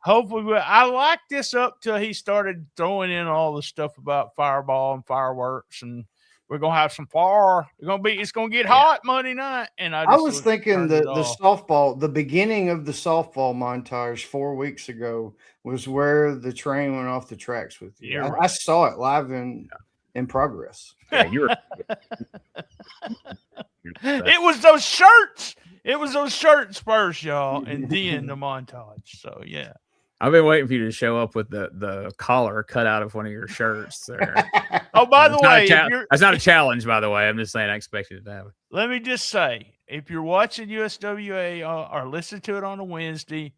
hopefully I like this up till he started throwing in all the stuff about fireball and fireworks, and we're going to have some fire. It's going to get hot Monday night. And I was thinking the softball, the beginning of the softball montage 4 weeks ago was where the train went off the tracks with you. I saw it live in progress. Yeah, you were. It was those shirts. It was those shirts first, y'all, and then the montage. So yeah. I've been waiting for you to show up with the collar cut out of one of your shirts there. Oh, by the way, that's not a challenge, by the way. I'm just saying I expected it to happen. Let me just say, if you're watching USWA or listen to it on a Wednesday,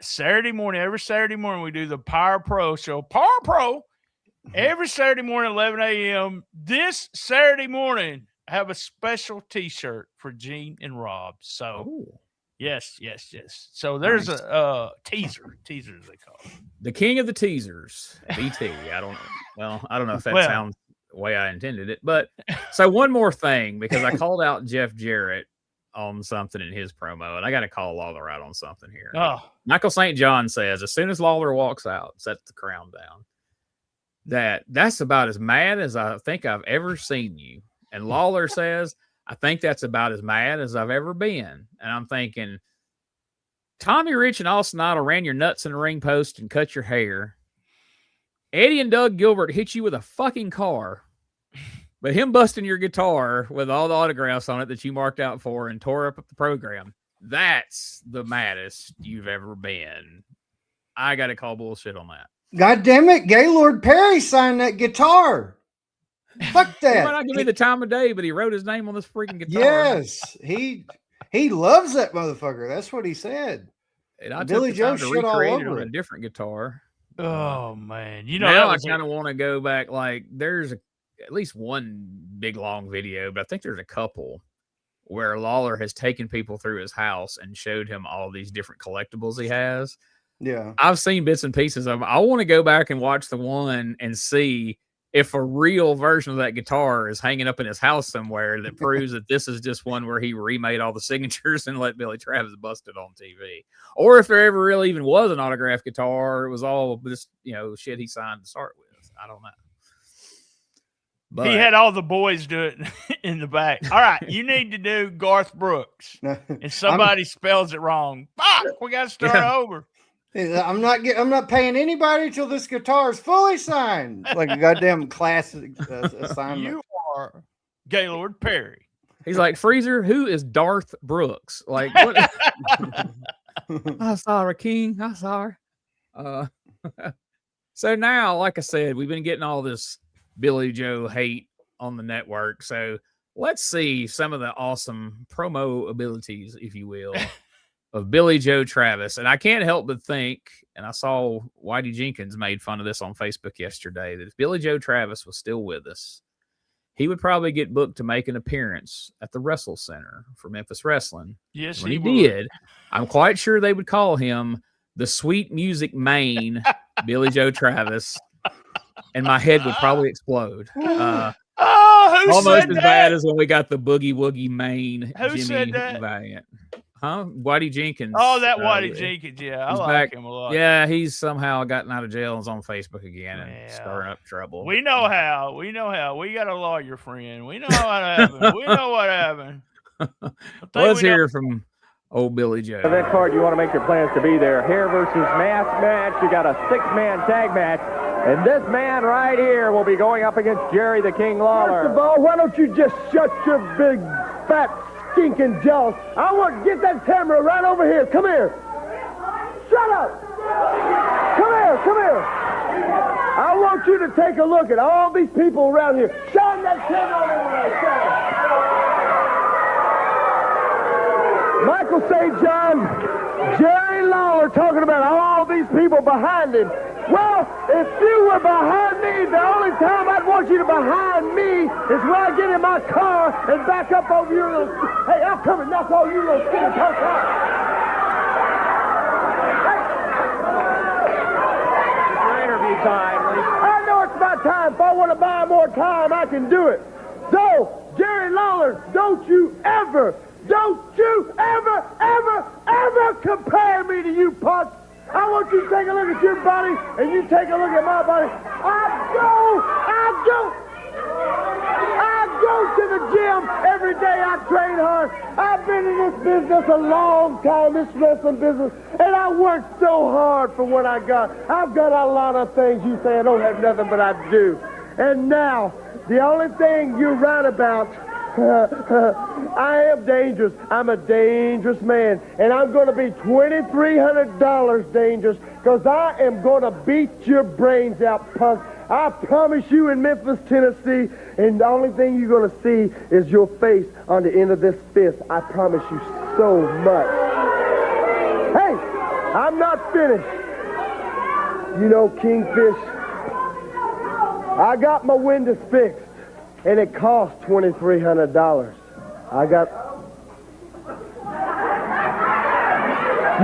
Saturday morning, every Saturday morning, we do the Power Pro show. Power Pro, every Saturday morning, 11 a.m. This Saturday morning, I have a special T-shirt for Gene and Rob. So, yes. So there's a teaser as they call it. The king of the teasers, BT. I don't know if that sounds the way I intended it. But so one more thing, because I called out Jeff Jarrett on something in his promo, and I got to call Lawler out on something here. Michael St. John says, as soon as Lawler walks out, sets the crown down, that's about as mad as I think I've ever seen you. And Lawler says, I think that's about as mad as I've ever been. And I'm thinking, Tommy Rich and Austin Idol ran your nuts in the ring post and cut your hair. Eddie and Doug Gilbert hit you with a fucking car. But him busting your guitar with all the autographs on it that you marked out for and tore up the program, that's the maddest you've ever been. I got to call bullshit on that. God damn it, Gaylord Perry signed that guitar. Fuck that. He might not give me the time of day, but he wrote his name on this freaking guitar. Yes, he loves that motherfucker. That's what he said. And I Billy Joe to recreate it on a different guitar. Oh man, now I kind of want to go back. Like there's at least one big long video, but I think there's a couple where Lawler has taken people through his house and showed him all these different collectibles he has. Yeah, I've seen bits and pieces of them. I want to go back and watch the one and see if a real version of that guitar is hanging up in his house somewhere that proves that this is just one where he remade all the signatures and let Billy Travis bust it on TV. Or if there ever really even was an autographed guitar, it was all just, shit he signed to start with. I don't know. But he had all the boys do it in the back. All right, you need to do Garth Brooks, and somebody spells it wrong. Fuck, we got to start over. I'm not paying anybody till this guitar is fully signed. Like a goddamn class assignment. You are Gaylord Perry. He's like, Freezer, who is Darth Brooks? Like, what? I'm sorry, King. I'm sorry. So now, like I said, we've been getting all this Billy Joe hate on the network. So let's see some of the awesome promo abilities, if you will, of Billy Joe Travis. And I can't help but think, and I saw Whitey Jenkins made fun of this on Facebook yesterday, that if Billy Joe Travis was still with us, he would probably get booked to make an appearance at the Wrestle Center for Memphis Wrestling. Yes, when he did, I'm quite sure they would call him the Sweet Music Main Billy Joe Travis, and my head would probably explode. Almost as bad as when we got the Boogie Woogie Main Jimmy Valiant. Huh? Whitey Jenkins. Oh, that Whitey Jenkins. Yeah, I like him a lot. Yeah, he's somehow gotten out of jail and is on Facebook again and stirring up trouble. We know how. We got a lawyer friend. We know what happened. We know what happened. Let's hear from old Billy Joe. Event card, you want to make your plans to be there. Hair versus mask match. You got a 6-man tag match. And this man right here will be going up against Jerry the King Lawler. First of all, why don't you just shut your big, fat, stinking jaws? I want to get that camera right over here. Come here. Shut up. Come here. Come here. I want you to take a look at all these people around here. Shine that camera over there. Michael St. John, Jerry Lawler talking about all these people behind him. Well, if you were behind me, the only time I'd want you to behind me is when I get in my car and back up over your little... Hey, I'll come and knock all you little skinny punks out. Hey. Interview time. I know it's my time. If I want to buy more time, I can do it. So, Jerry Lawler, don't you ever compare me to you punks. I want you to take a look at your body, and you take a look at my body. I go to the gym every day. I train hard. I've been in this business a long time, this wrestling business, and I worked so hard for what I got. I've got a lot of things you say I don't have nothing, but I do. And now, the only thing you're right about, I am dangerous. I'm a dangerous man. And I'm going to be $2,300 dangerous because I am going to beat your brains out, punk. I promise you in Memphis, Tennessee, and the only thing you're going to see is your face on the end of this fist. I promise you so much. Hey, I'm not finished. You know, Kingfish, I got my windows fixed. And it cost $2,300.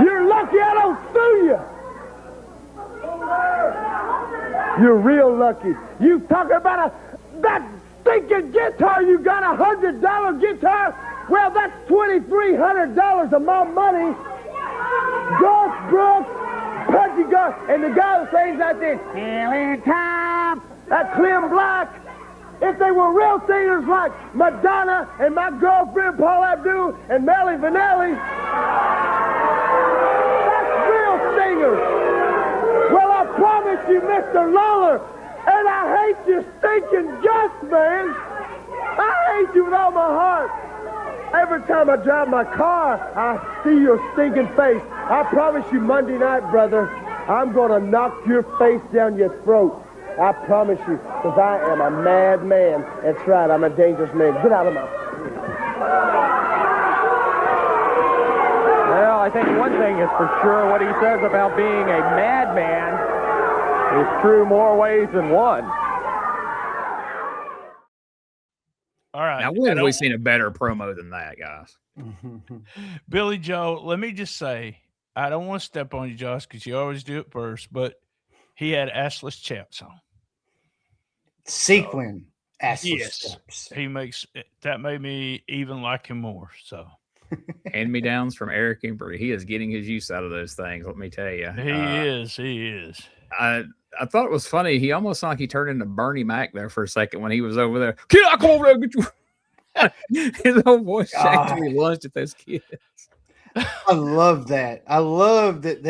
You're lucky I don't sue you. You're real lucky. You talking about that stinking guitar you got, $100 guitar? Well, that's $2,300 of my money. Garth Brooks, Pudgy Garth, and the guy that sings that thing, Helen Top, that Clem Black. If they were real singers like Madonna and my girlfriend Paula Abdul and Melly Vanelli, that's real singers. Well, I promise you, Mr. Lawler, and I hate your stinking guts, man. I hate you with all my heart. Every time I drive my car, I see your stinking face. I promise you, Monday night, brother, I'm going to knock your face down your throat. I promise you, because I am a mad man. That's right, I'm a dangerous man. Get out of my... Well, I think one thing is for sure, what he says about being a madman is true more ways than one. All right. Now, when have we seen a better promo than that, guys? Billy Joe, let me just say, I don't want to step on you, Josh, because you always do it first, but he had assless chaps on. Sequin assless chaps. He makes that made me even like him more. So hand-me-downs from Eric Embry. He is getting his use out of those things. Let me tell you, he is. I I thought it was funny. He almost sounded like he turned into Bernie Mac there for a second when he was over there. Kid, I come over there and get you. His whole voice actually lunged at those kids. I love that. I love that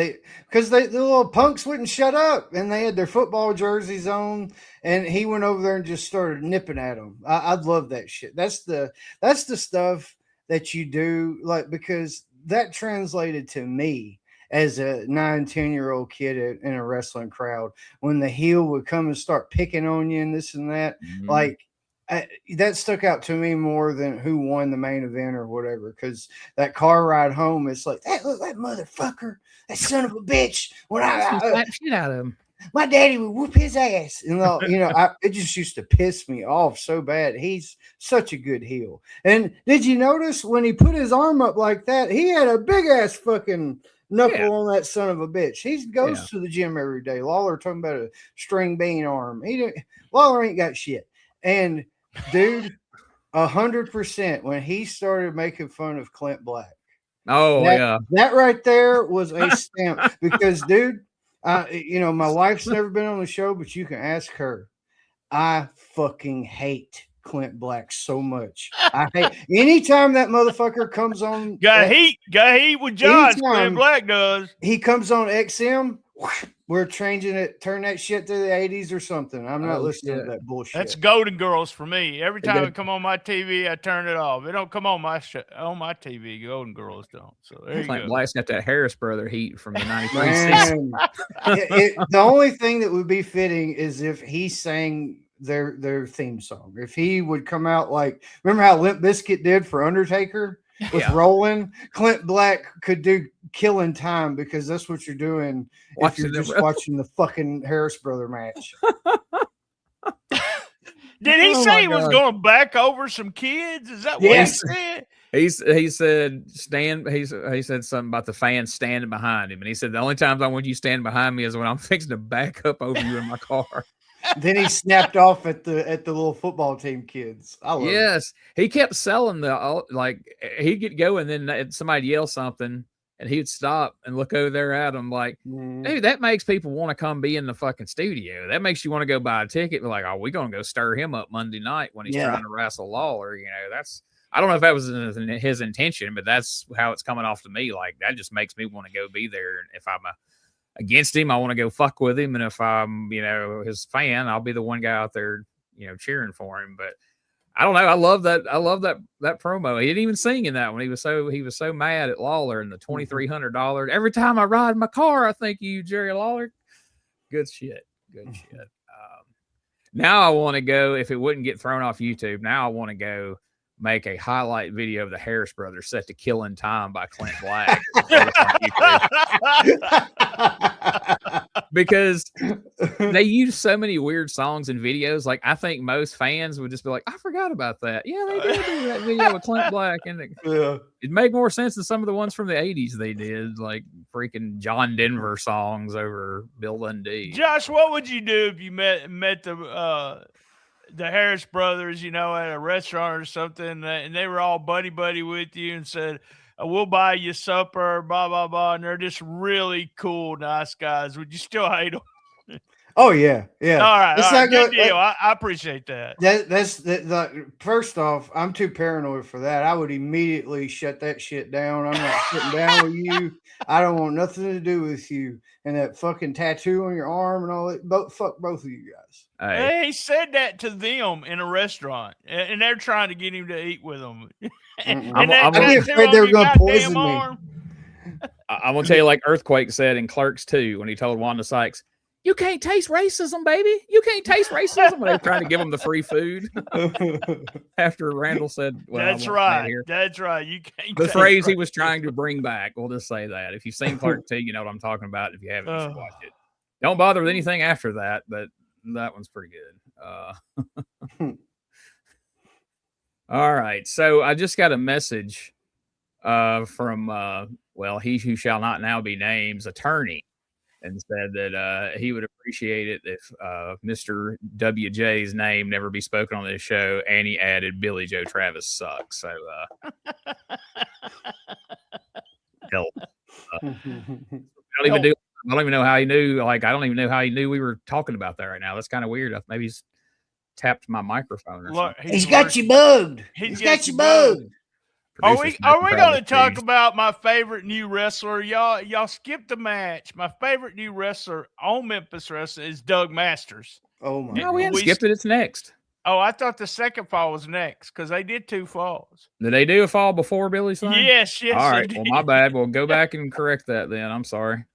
because the little punks wouldn't shut up, and they had their football jerseys on, and he went over there and just started nipping at them. I love that shit. That's the stuff that you do, like, because that translated to me as a 9-10-year-old kid in a wrestling crowd when the heel would come and start picking on you and this and that. Mm-hmm. Like, that stuck out to me more than who won the main event or whatever, because that car ride home, it's like, that motherfucker, that son of a bitch. When I slap shit out of him, my daddy would whoop his ass. And it just used to piss me off so bad. He's such a good heel. And did you notice when he put his arm up like that, he had a big ass fucking knuckle on that son of a bitch. He goes to the gym every day. Lawler talking about a string bean arm. Lawler ain't got shit. And dude, 100% when he started making fun of Clint Black. Oh, that right there was a stamp because, dude, my wife's never been on the show, but you can ask her. I fucking hate Clint Black so much. I hate anytime that motherfucker comes on. Got heat with Josh. Clint Black does. He comes on XM. We're changing it. Turn that shit to the 80s or something. I'm not listening to that bullshit. That's Golden Girls for me. Every time it come on my TV, I turn it off. It don't come on my TV. Golden Girls don't. So there you go. Black's got that Harris brother heat from the 93 season. The only thing that would be fitting is if he sang their theme song. If he would come out like, remember how Limp Bizkit did for Undertaker with Rollin'? Clint Black could do Killing Time, because that's what you're doing if you're just watching the fucking Harris brother match. Did he say he was going back over some kids? Is that what he said? He said he said something about the fans standing behind him, and he said the only times I want you standing behind me is when I'm fixing to back up over you in my car. Then he snapped off at the little football team kids. I love it. He kept selling he'd get going, then somebody yell something, and he'd stop and look over there at him like, dude, that makes people want to come be in the fucking studio. That makes you want to go buy a ticket. We're like, we're going to go stir him up Monday night when he's trying to wrestle Lawler. I don't know if that was his intention, but that's how it's coming off to me. Like, that just makes me want to go be there. And if I'm against him, I want to go fuck with him. And if I'm, his fan, I'll be the one guy out there, cheering for him. But I don't know. I love that promo. He didn't even sing in that one. He was so mad at Lawler and the $2,300. Every time I ride my car, I think you, Jerry Lawler. Good shit. Now I want to go, if it wouldn't get thrown off YouTube, now I want to go make a highlight video of the Harris brothers set to Killing Time by Clint Black. Because they use so many weird songs and videos. Like, I think most fans would just be like, I forgot about that. Yeah, they did do that video with Clint Black. And it made more sense than some of the ones from the 80s they did, like freaking John Denver songs over Bill Dundee. Josh, what would you do if you met the Harris brothers, at a restaurant or something, and they were all buddy with you and said, we'll buy you supper, blah, blah, blah, and they're just really cool, nice guys? Would you still hate them? Oh, yeah. All right. Good deal. I appreciate that. That's first off, I'm too paranoid for that. I would immediately shut that shit down. I'm not sitting down with you. I don't want nothing to do with you. And that fucking tattoo on your arm and all that. Fuck both of you guys. Hey, he said that to them in a restaurant, and they're trying to get him to eat with them. I'd be afraid they were going to poison me. I'm going to tell you, like Earthquake said in Clerks 2 when he told Wanda Sykes, you can't taste racism, baby. You can't taste racism. When they were trying to give him the free food. After Randall said, well, that's right. That's right. You can't. The phrase he was trying to bring back. We'll just say that. If you've seen Clerk 2, you know what I'm talking about. If you haven't, you should watch it. Don't bother with anything after that, but that one's pretty good. All right. So I just got a message from, he who shall not now be named's attorney, and said that he would appreciate it if Mr. WJ's name never be spoken on this show. And he added, Billy Joe Travis sucks. So, hell. Don't even do don't even know how he knew. Like, I don't even know how he knew we were talking about that right now. That's kind of weird. Maybe he's tapped my microphone or something. He's got you bugged. He's got you bugged. Are we going to talk about my favorite new wrestler? Y'all skipped the match. My favorite new wrestler on Memphis Wrestling is Doug Masters. Oh my! No, we haven't skipped it. It's next. Oh, I thought the second fall was next because they did 2 falls. Did they do a fall before Billy's thing? Yes. All right. Well, my bad. We'll go back and correct that then. I'm sorry.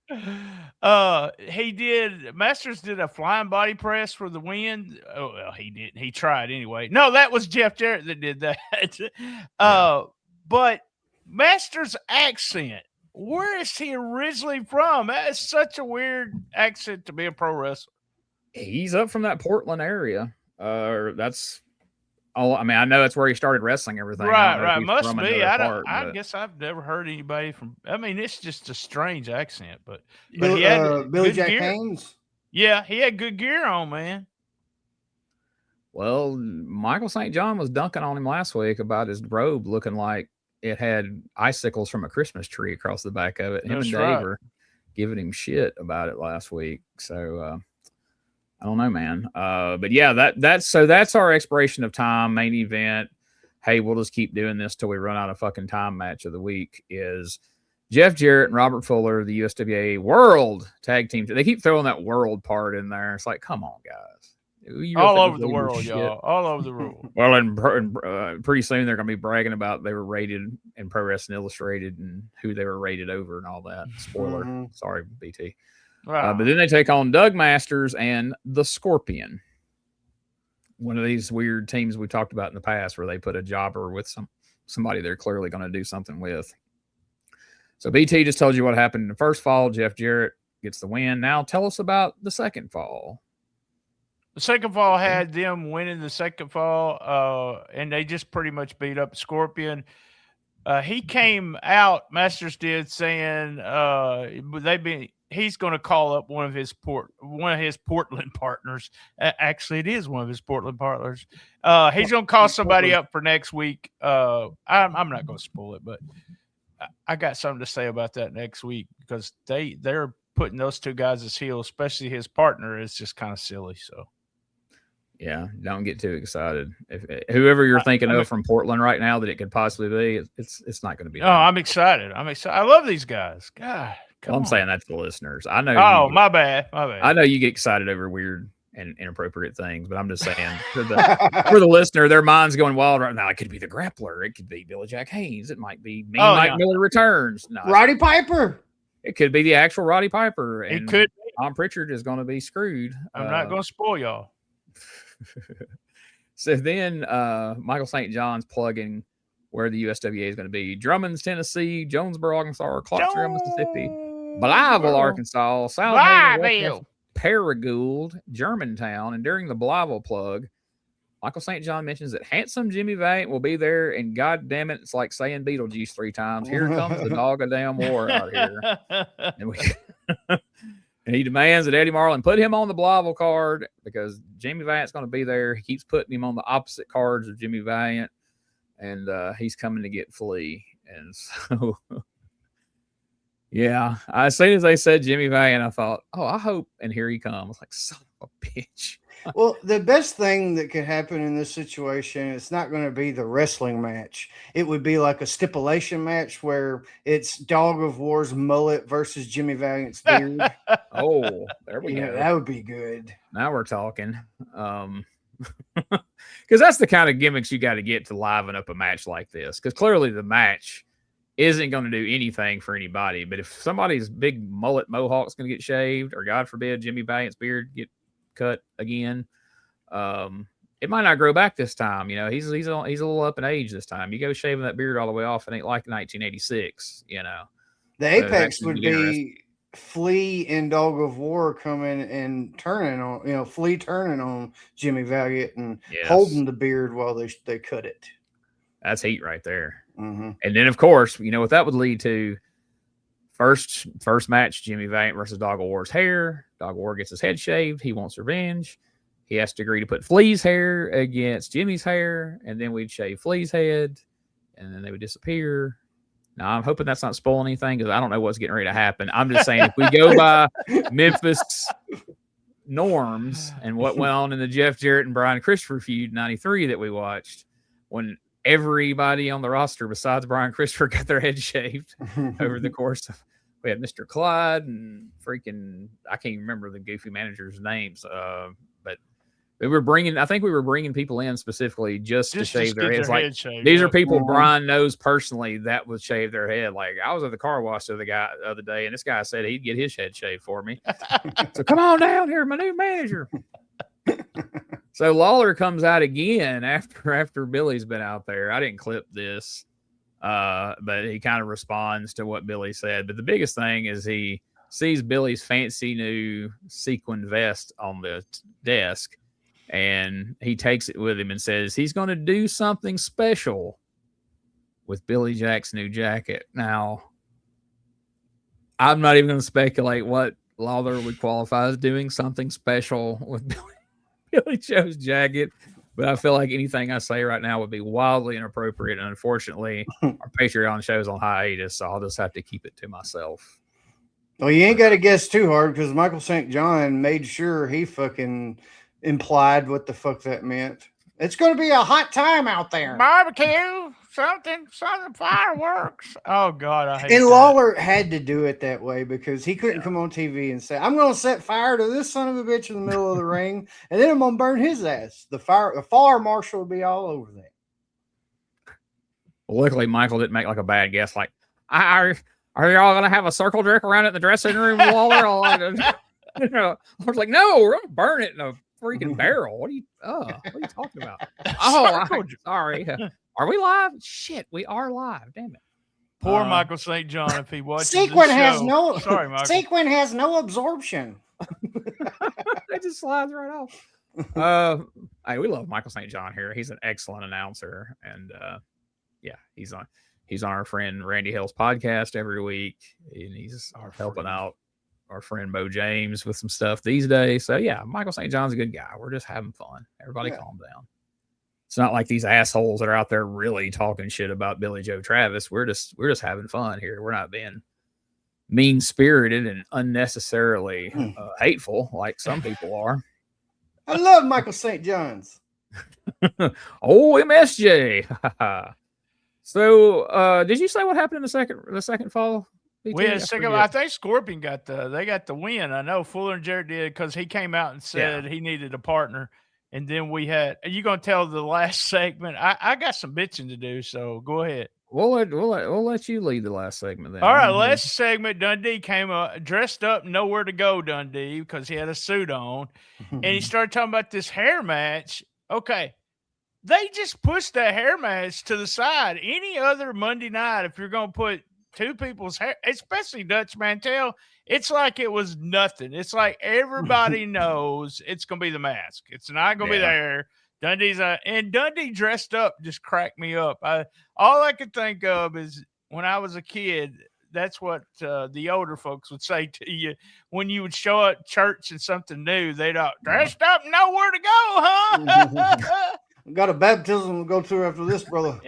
Masters did a flying body press for the win. Oh, well, he didn't. He tried anyway. No, that was Jeff Jarrett that did that. But Masters' accent, where is he originally from? That is such a weird accent to be a pro wrestler. He's up from that Portland area. That's all. I mean, I know that's where he started wrestling everything. Right. Must be. I guess I've never heard anybody from. I mean, it's just a strange accent, but he had Billy Jack Haynes. Yeah, he had good gear on, man. Well, Michael St. John was dunking on him last week about his robe looking like it had icicles from a Christmas tree across the back of it. Him and Dave were giving him shit about it last week. So I don't know, man. But yeah, that's our expiration of time main event. Hey, we'll just keep doing this till we run out of fucking time. Match of the week is Jeff Jarrett and Robert Fuller, the USWA World Tag Team. They keep throwing that world part in there. It's like, come on, guys. All over the world, y'all. All over the world. Well, and pretty soon they're going to be bragging about they were rated in Pro Wrestling Illustrated and who they were rated over and all that. Spoiler. Mm-hmm. Sorry, BT. Wow. But then they take on Doug Masters and the Scorpion. One of these weird teams we talked about in the past where they put a jobber with somebody they're clearly going to do something with. So BT just told you what happened in the first fall. Jeff Jarrett gets the win. Now tell us about the second fall. The second fall had them winning the second fall, and they just pretty much beat up Scorpion. He came out, Masters did, saying he's going to call up one of his Portland partners. Actually, it is one of his Portland partners. He's going to call somebody up for next week. I'm not going to spoil it, but I got something to say about that next week because they're putting those two guys as heels, especially his partner, is just kind of silly. So. Yeah, don't get too excited. If whoever you're thinking of from Portland right now that it could possibly be, it's not going to be. Oh, I'm excited. I love these guys. God, I'm saying that to the listeners. I know. Oh, my bad. I know you get excited over weird and inappropriate things, but I'm just saying for the listener, their mind's going wild right now. It could be the Grappler. It could be Billy Jack Haynes. It might be Mike Miller returns. No, Roddy Piper. It could be the actual Roddy Piper. And it could. Tom Prichard is going to be screwed. I'm not going to spoil y'all. So then Michael St. John's plugging where the USWA is going to be. Drummond's, Tennessee, Jonesboro, Arkansas, Clarksville, Mississippi, Blytheville, Arkansas, South Paragould, Germantown. And during the Blytheville plug, Michael St. John mentions that handsome Jimmy Valiant will be there, and God damn it, it's like saying Beetlejuice 3 times. Here comes the dog of damn war out here. And he demands that Eddie Marlin put him on the Blytheville card because Jimmy Valiant's going to be there. He keeps putting him on the opposite cards of Jimmy Valiant, and he's coming to get Flea. And so, yeah, as soon as they said Jimmy Valiant, I thought, oh, I hope, and here he comes. Like, son of a bitch. Well, the best thing that could happen in this situation, it's not going to be the wrestling match. It would be like a stipulation match where it's Dog of War's mullet versus Jimmy Valiant's beard. Oh, there we go. That would be good. Now we're talking. Because that's the kind of gimmicks you got to get to liven up a match like this. Because clearly the match isn't going to do anything for anybody. But if somebody's big mullet mohawk's going to get shaved, or God forbid Jimmy Valiant's beard get cut again, it might not grow back this time. You know, he's a little up in age this time. You go shaving that beard all the way off, it ain't like 1986. You know, the apex would be Flea and Dog of War coming and turning on, Flea turning on Jimmy Valiant and holding the beard while they cut it. That's heat right there. Mm-hmm. And then, of course, you know what that would lead to. First match, Jimmy Valiant versus Dog of War's hair. Dog of War gets his head shaved. He wants revenge. He has to agree to put Flea's hair against Jimmy's hair, and then we'd shave Flea's head, and then they would disappear. Now, I'm hoping that's not spoiling anything because I don't know what's getting ready to happen. I'm just saying if we go by Memphis norms and what went on in the Jeff Jarrett and Brian Christopher feud 93 that we watched, when everybody on the roster besides Brian Christopher got their head shaved over the course of, we had Mr. Clyde and freaking, I can't even remember the goofy manager's names, but I think we were bringing people in specifically just to shave their heads. Like, these are people Brian knows personally that would shave their head. Like, I was at the car wash the other day, and this guy said he'd get his head shaved for me. So come on down here, my new manager. So Lawler comes out again after Billy's been out there. I didn't clip this, but he kind of responds to what Billy said. But the biggest thing is he sees Billy's fancy new sequin vest on the desk, and he takes it with him and says he's going to do something special with Billy Jack's new jacket. Now, I'm not even going to speculate what Lawler would qualify as doing something special with Billy Joe's jacket, but I feel like anything I say right now would be wildly inappropriate. And unfortunately, our Patreon show's on hiatus, so I'll just have to keep it to myself. Well, you ain't got to guess too hard because Michael St. John made sure he fucking implied what the fuck that meant. It's going to be a hot time out there. Barbecue, something, fireworks. Oh, God, I hate And that. Lawler had to do it that way because he couldn't come on TV and say, I'm going to set fire to this son of a bitch in the middle of the ring, and then I'm going to burn his ass. The fire marshal would be all over that. Well, luckily, Michael didn't make like a bad guess. Like, are y'all going to have a circle jerk around it in the dressing room, Lawler? I was like, no, we're going to burn it in a freaking barrel. What are you talking about? Oh, sorry. Are we live? Shit, we are live. Damn it. Poor Michael St. John if he watches Sequin this has show. no Sorry, Michael. Sequin has no absorption. It just slides right off. Hey, we love Michael St. John here. He's an excellent announcer, and he's on our friend Randy Hill's podcast every week, and he's helping out our friend Bo James with some stuff these days. So yeah, Michael St. John's a good guy. We're just having fun. Everybody calm down. It's not like these assholes that are out there really talking shit about Billy Joe Travis. We're just having fun here. We're not being mean-spirited and unnecessarily hateful like some people are. I love Michael St. John's. Oh, MSJ. So did you say what happened in the second fall? We had I think Scorpion got the win. I know Fuller and Jarrett did because he came out and said he needed a partner. And then we had. Are you going to tell the last segment? I got some bitching to do, so go ahead. We'll let you lead the last segment then. All right, last segment. Dundee came up dressed up, nowhere to go. Dundee because he had a suit on, and he started talking about this hair match. Okay. They just pushed that hair match to the side. Any other Monday night, if you're going to put two people's hair, especially Dutch Mantel, it's like it was nothing. It's like everybody knows it's going to be the mask. It's not going to be the hair. And Dundee dressed up just cracked me up. All I could think of is when I was a kid, that's what the older folks would say to you when you would show up at church and something new. They'd dressed up, nowhere to go, huh? Got a baptism to go through after this, brother.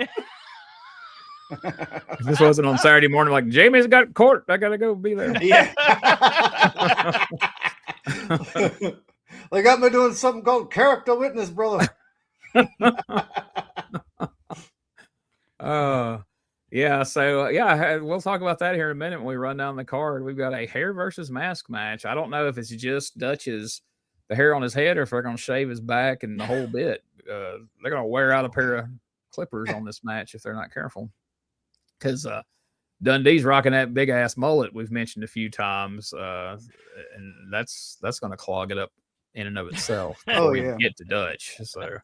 If this wasn't on Saturday morning, like Jamie's got court, I gotta go be there. Yeah. They got me doing something called character witness, brother. We'll talk about that here in a minute when we run down the card. We've got a hair versus mask match. I don't know if it's just Dutch's the hair on his head or if they're gonna shave his back and the whole bit. They're gonna wear out a pair of clippers on this match if they're not careful. Because Dundee's rocking that big ass mullet we've mentioned a few times, and that's going to clog it up in and of itself before we get to Dutch. So,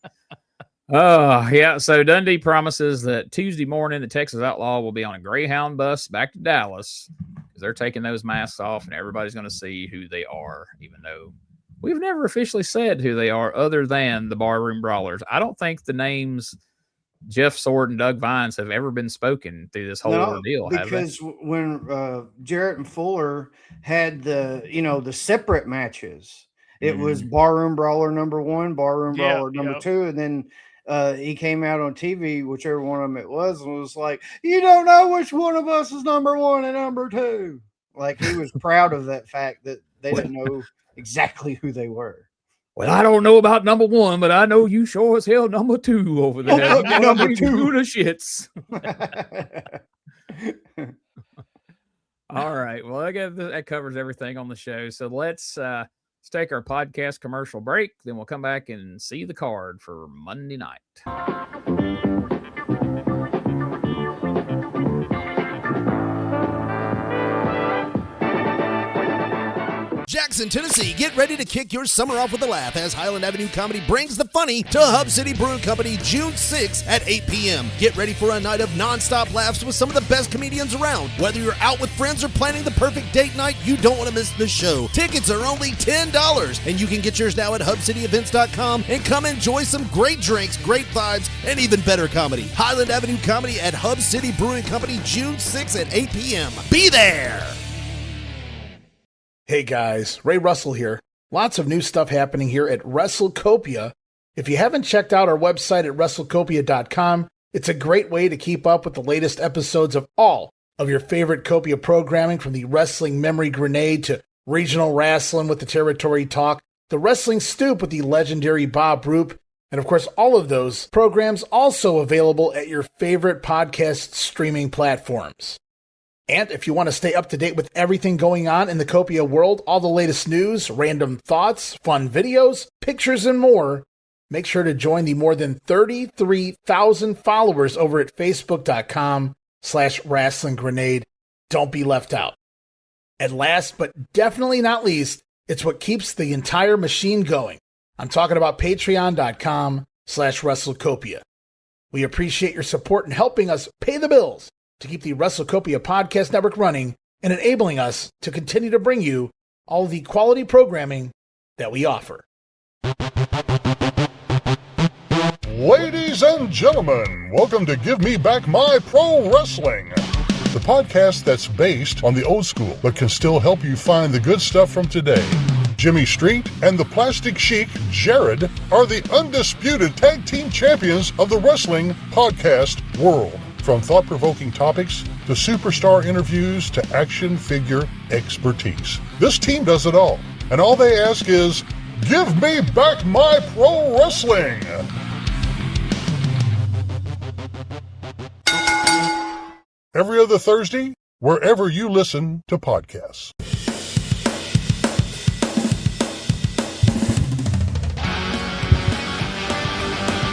So Dundee promises that Tuesday morning the Texas Outlaw will be on a Greyhound bus back to Dallas because they're taking those masks off, and everybody's going to see who they are, even though we've never officially said who they are other than the Barroom Brawlers. I don't think the names Jeff Sword and Doug Vines have ever been spoken through this whole ordeal, have they? Because when Jarrett and Fuller had the separate matches, it was Barroom Brawler number 1, Barroom Brawler number 2, and then he came out on TV, whichever one of them it was, and was like, "You don't know which one of us is number 1 and number 2." Like, he was proud of that fact that they didn't know exactly who they were. Well, I don't know about number 1, but I know you sure as hell number 2 over there. Number 2 the shits. All right. Well, I guess that covers everything on the show. So let's take our podcast commercial break. Then we'll come back and see the card for Monday night. Jackson, Tennessee, get ready to kick your summer off with a laugh as Highland Avenue Comedy brings the funny to Hub City Brewing Company June 6th at 8 p.m. Get ready for a night of nonstop laughs with some of the best comedians around. Whether you're out with friends or planning the perfect date night, you don't want to miss this show. Tickets are only $10, and you can get yours now at HubCityEvents.com and come enjoy some great drinks, great vibes, and even better comedy. Highland Avenue Comedy at Hub City Brewing Company June 6th at 8 p.m. Be there! Hey guys, Ray Russell here. Lots of new stuff happening here at WrestleCopia. If you haven't checked out our website at WrestleCopia.com, it's a great way to keep up with the latest episodes of all of your favorite Copia programming, from the Wrestling Memory Grenade to Regional Wrestling with the Territory Talk, the Wrestling Stoop with the legendary Bob Roop, and of course all of those programs also available at your favorite podcast streaming platforms. And if you want to stay up to date with everything going on in the Copia world, all the latest news, random thoughts, fun videos, pictures, and more, make sure to join the more than 33,000 followers over at Facebook.com/Wrestling Grenade. Don't be left out. And last but definitely not least, it's what keeps the entire machine going. I'm talking about Patreon.com/WrestleCopia. We appreciate your support in helping us pay the bills to keep the WrestleCopia Podcast Network running and enabling us to continue to bring you all the quality programming that we offer. Ladies and gentlemen, welcome to Give Me Back My Pro Wrestling, the podcast that's based on the old school but can still help you find the good stuff from today. Jimmy Street and the Plastic Sheik, Jarrett, are the undisputed tag team champions of the wrestling podcast world. From thought-provoking topics to superstar interviews to action figure expertise, this team does it all. And all they ask is, give me back my pro wrestling! Every other Thursday, wherever you listen to podcasts.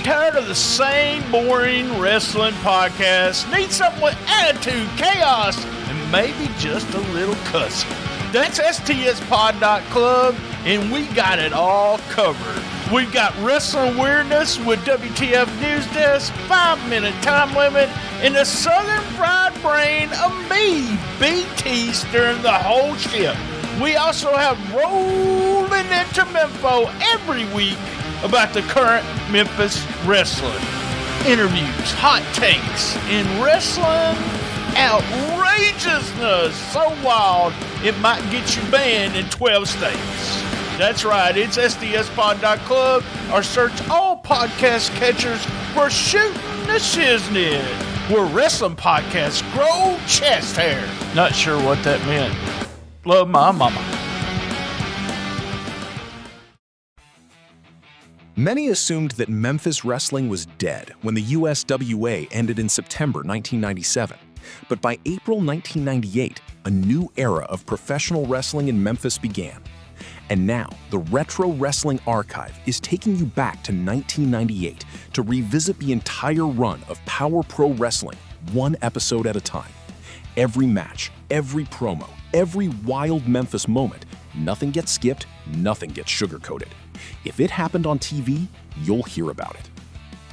Tired of the same boring wrestling podcast? Need something with attitude, chaos, and maybe just a little cussing? That's STSPod.club, and we got it all covered. We've got wrestling weirdness with WTF News Desk, 5-minute time limit, and the Southern Fried Brain of me, BT, steering the whole ship. We also have Rolling Into Memphis every week about the current Memphis wrestling. Interviews, hot takes, and wrestling outrageousness so wild it might get you banned in 12 states. That's right, it's SDSPod.club, or search all podcast catchers for Shooting the Shiznit, where wrestling podcasts grow chest hair. Not sure what that meant. Love my mama. Many assumed that Memphis wrestling was dead when the USWA ended in September 1997. But by April 1998, a new era of professional wrestling in Memphis began. And now, the Retro Wrestling Archive is taking you back to 1998 to revisit the entire run of Power Pro Wrestling, one episode at a time. Every match, every promo, every wild Memphis moment, nothing gets skipped, nothing gets sugarcoated. If it happened on TV, you'll hear about it.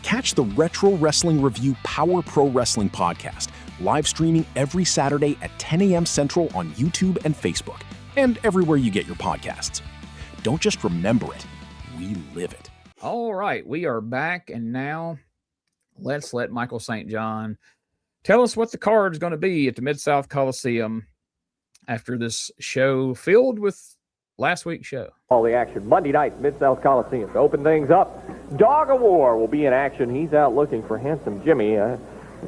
Catch the Retro Wrestling Review Power Pro Wrestling podcast, live streaming every Saturday at 10 a.m. Central on YouTube and Facebook, and everywhere you get your podcasts. Don't just remember it, we live it. All right, we are back, and now let's let Michael St. John tell us what the card is going to be at the Mid-South Coliseum after this show filled with last week's show. All the action Monday night, Mid-South Coliseum. To open things up, Dog of War will be in action. He's out looking for Handsome Jimmy. To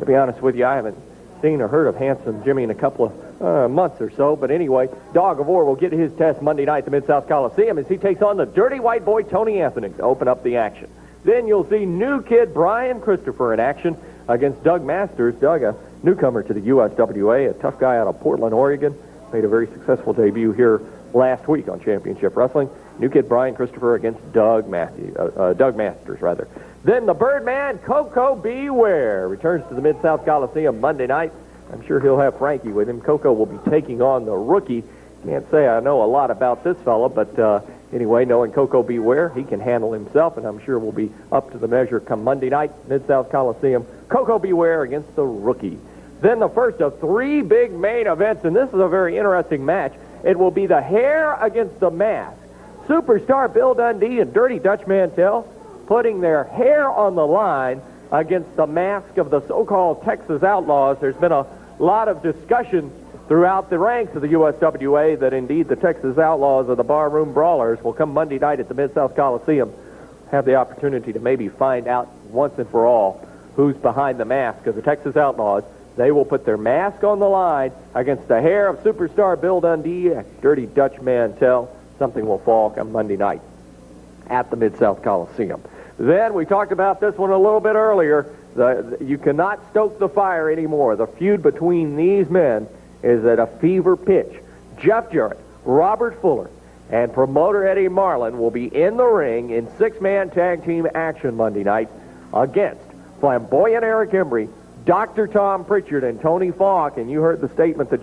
be honest with you, I haven't seen or heard of Handsome Jimmy in a couple of months or so. But anyway, Dog of War will get his test Monday night at the Mid-South Coliseum as he takes on the Dirty White Boy Tony Anthony to open up the action. Then you'll see new kid Brian Christopher in action against Doug Masters. Doug, a newcomer to the USWA, a tough guy out of Portland, Oregon. Made a very successful debut here last week on Championship Wrestling. New kid Brian Christopher against Doug Masters. Then the Birdman, Coco Beware, returns to the Mid-South Coliseum Monday night. I'm sure he'll have Frankie with him. Coco will be taking on the rookie. Can't say I know a lot about this fella, but anyway, knowing Coco Beware, he can handle himself, and I'm sure will be up to the measure come Monday night, Mid-South Coliseum. Coco Beware against the rookie. Then the first of three big main events, and this is a very interesting match. It will be the hair against the mask. Superstar Bill Dundee and Dirty Dutch Mantell putting their hair on the line against the mask of the so-called Texas Outlaws. There's been a lot of discussion throughout the ranks of the USWA that indeed the Texas Outlaws or the Barroom Brawlers will come Monday night at the Mid-South Coliseum, have the opportunity to maybe find out once and for all who's behind the mask of the Texas Outlaws. They will put their mask on the line against the hair of superstar Bill Dundee and Dirty Dutch Mantell. Something will fall come Monday night at the Mid-South Coliseum. Then we talked about this one a little bit earlier. You cannot stoke the fire anymore. The feud between these men is at a fever pitch. Jeff Jarrett, Robert Fuller, and promoter Eddie Marlin will be in the ring in six-man tag team action Monday night against flamboyant Eric Embry, Dr. Tom Prichard, and Tony Falk. And you heard the statement that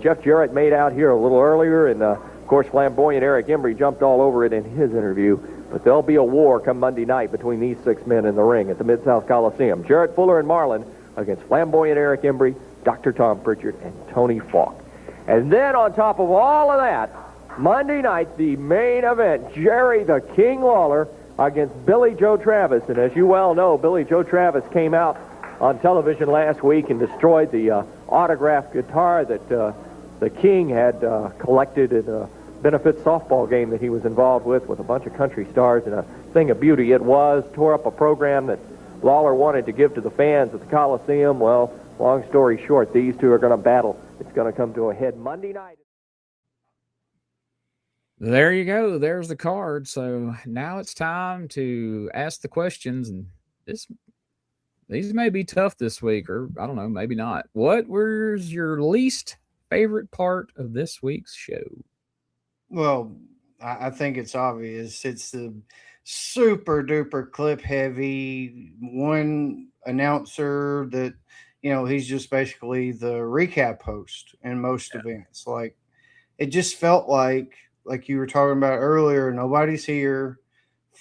Jeff Jarrett made out here a little earlier, and of course flamboyant Eric Embry jumped all over it in his interview. But there'll be a war come Monday night between these six men in the ring at the Mid-South Coliseum. Jarrett, Fuller, and Marlin against flamboyant Eric Embry, Dr. Tom Prichard, and Tony Falk. And then on top of all of that, Monday night, the main event, Jerry the King Lawler against Billy Joe Travis. And as you well know, Billy Joe Travis came out on television last week and destroyed the autographed guitar that the King had collected in a benefit softball game that he was involved with a bunch of country stars, and a thing of beauty it was. Tore up a program that Lawler wanted to give to the fans at the Coliseum. Well, long story short, these two are going to battle. It's going to come to a head Monday night. There you go. There's the card. So now it's time to ask the questions, and these may be tough this week, or I don't know, maybe not. What was your least favorite part of this week's show? Well, I think it's obvious. It's the super duper clip heavy one announcer that, he's just basically the recap host in most events. Like, it just felt like you were talking about earlier, nobody's here.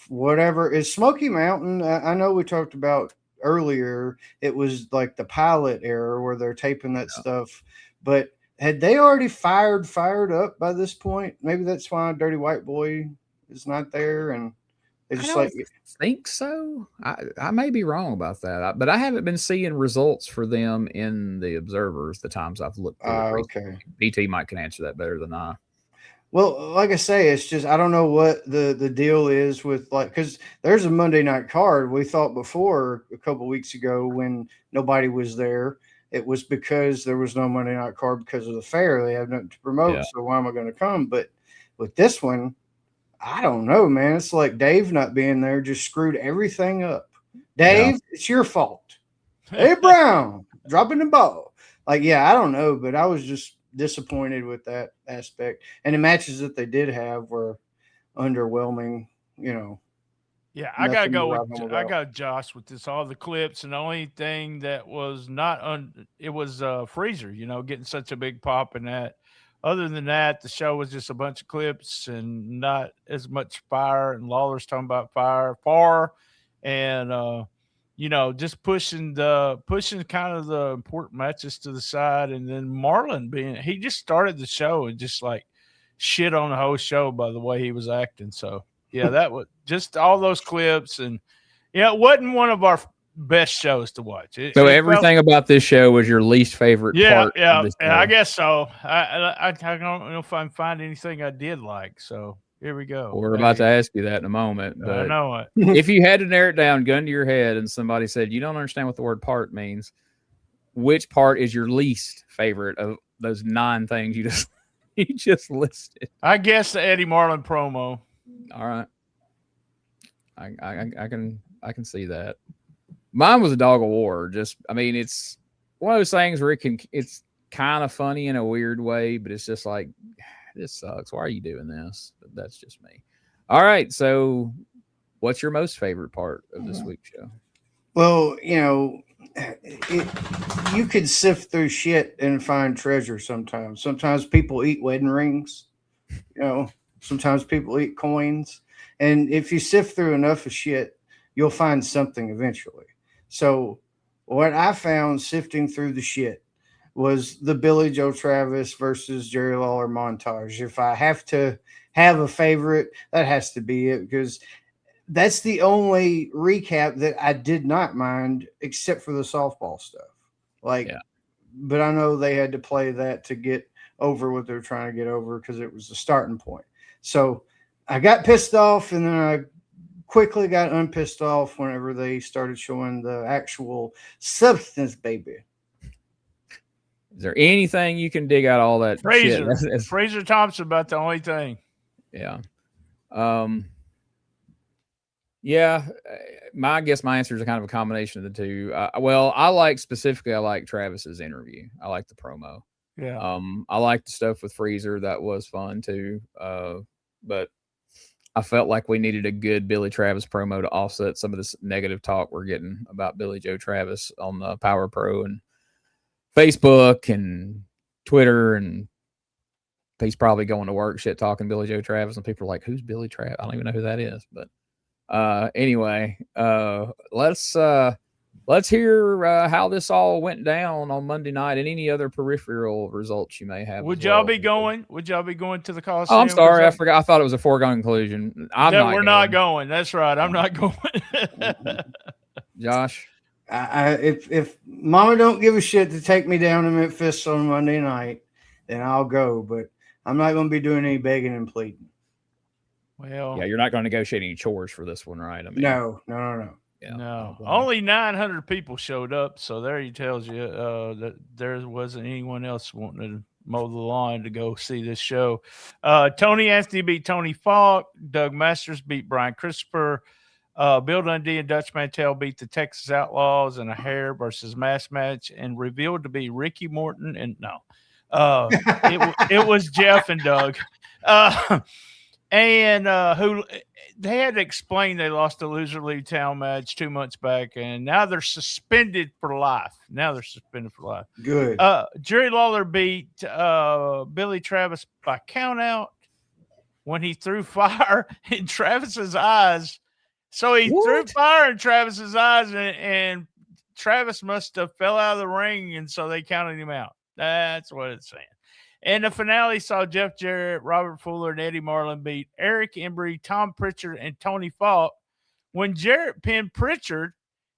Whatever is Smoky Mountain. I know we talked about earlier, it was like the pilot era where they're taping that stuff, but had they already fired up by this point? Maybe that's why Dirty White Boy is not there, and they just think so. I may be wrong about that, but I haven't been seeing results for them in the observers the times I've looked. Okay, BT Mike can answer that better than I. Well, like I say, it's just I don't know what the deal is with, because there's a Monday night card. We thought before a couple of weeks ago when nobody was there, it was because there was no Monday night card because of the fair. They have nothing to promote, so why am I going to come? But with this one, I don't know, man. It's like Dave not being there just screwed everything up. Dave, it's your fault. Hey, Brown, dropping the ball. I don't know, but I was just disappointed with that aspect. And the matches that they did have were underwhelming, Yeah, I gotta go with I got Josh with this. All the clips, and the only thing that was not it was Freezer, getting such a big pop in that. Other than that, the show was just a bunch of clips and not as much fire. And Lawler's talking about far, and just pushing kind of the important matches to the side. And then Marlin he just started the show and just like shit on the whole show by the way he was acting. So yeah, that was just all those clips. And it wasn't one of our best shows to watch. So everything about this show was your least favorite part? Yeah, I guess so. I don't know if I can find anything I did like. So here we go. We're about to ask you that in a moment. But I know it. If you had to narrow it down, gun to your head, and somebody said you don't understand what the word part means, which part is your least favorite of those 9 things you just listed? I guess the Eddie Marlin promo. All right, I can see that. Mine was a dog of war. It's one of those things where it's kind of funny in a weird way, but it's just like, this sucks. Why are you doing this? But that's just me. All right. So what's your most favorite part of this week's show? Well, you could sift through shit and find treasure sometimes. Sometimes people eat wedding rings. Sometimes people eat coins. And if you sift through enough of shit, you'll find something eventually. So what I found sifting through the shit was the Billy Joe Travis versus Jerry Lawler montage. If I have to have a favorite, that has to be it, because that's the only recap that I did not mind, except for the softball stuff. But I know they had to play that to get over what they're trying to get over, because it was the starting point. So I got pissed off, and then I quickly got unpissed off whenever they started showing the actual substance, baby. Is there anything you can dig out all that shit? Freezer Thompson about the only thing. Yeah. I guess my answer is kind of a combination of the two. I like Travis's interview. I like the promo. Yeah. I like the stuff with Freezer. That was fun too. But I felt like we needed a good Billy Travis promo to offset some of this negative talk we're getting about Billy Joe Travis on the Power Pro and Facebook and Twitter, and he's probably going to work shit talking Billy Joe Travis, and people are like, who's Billy Travis? I don't even know who that is. But anyway, let's hear how this all went down on Monday night and any other peripheral results you may have. Would y'all be going to the Coliseum? Oh, I'm sorry, I forgot. I thought it was a foregone conclusion. We're not going. That's right. I'm not going. Josh? If Mama don't give a shit to take me down to Memphis on Monday night, then I'll go. But I'm not going to be doing any begging and pleading. Well, yeah, you're not going to negotiate any chores for this one, right? I mean, no. Yeah, no. Only 900 people showed up, so there he tells you that there wasn't anyone else wanting to mow the lawn to go see this show. Tony Anthony beat Tony Falk. Doug Masters beat Brian Christopher. Bill Dundee and Dutch Mantell beat the Texas Outlaws in a hair versus mask match, and revealed to be Ricky Morton. And it was Jeff and Doug. Who they had to explain they lost a loser leave town match 2 months back, and now they're suspended for life. Good. Jerry Lawler beat Billy Travis by count out when he threw fire in Travis's eyes. So he threw fire in Travis's eyes, and Travis must have fell out of the ring, and so they counted him out. That's what it's saying. And the finale saw Jeff Jarrett, Robert Fuller, and Eddie Marlin beat Eric Embry, Tom Prichard, and Tony Falk when Jarrett pinned Prichard.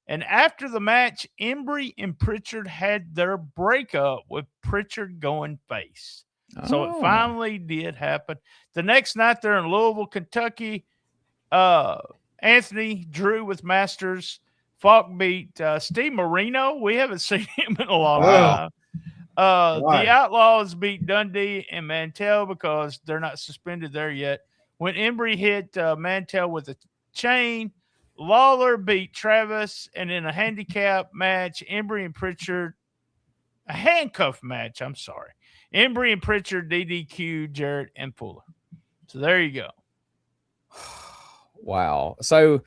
And after the match, Embry and Prichard had their breakup, with Prichard going face. So it finally did happen. The next night, they're in Louisville, Kentucky. Anthony drew with Masters. Falk beat Steve Marino. We haven't seen him in a long time. The Outlaws beat Dundee and Mantell because they're not suspended there yet. When Embry hit Mantell with a chain, Lawler beat Travis, and in a handicap match, Embry and Prichard, a handcuff match, I'm sorry. Embry and Prichard DDQ Jarrett and Fuller. So there you go. Wow. So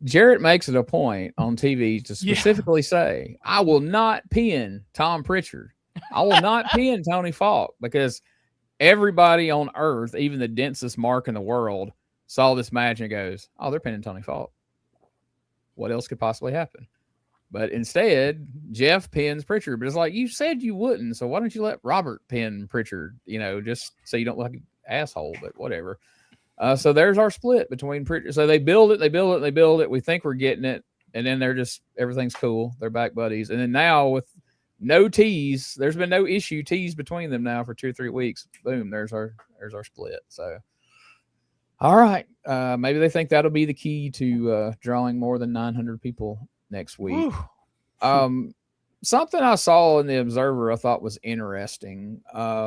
Jarrett makes it a point on TV to specifically say, I will not pin Tom Prichard. I will not pin Tony Falk, because everybody on earth, even the densest mark in the world, saw this match and goes, oh, they're pinning Tony Falk. What else could possibly happen? But instead, Jeff pins Prichard. But it's like, you said you wouldn't, so why don't you let Robert pin Prichard, just so you don't look like an asshole, but whatever. So there's our split between Prichard. So they build it. We think we're getting it. and then everything's cool. They're back buddies. And then now with no tease, there's been no issue tease between them now for 2 or 3 weeks. Boom, there's our split. So, all right, maybe they think that'll be the key to drawing more than 900 people next week. Something I saw in the Observer I thought was interesting.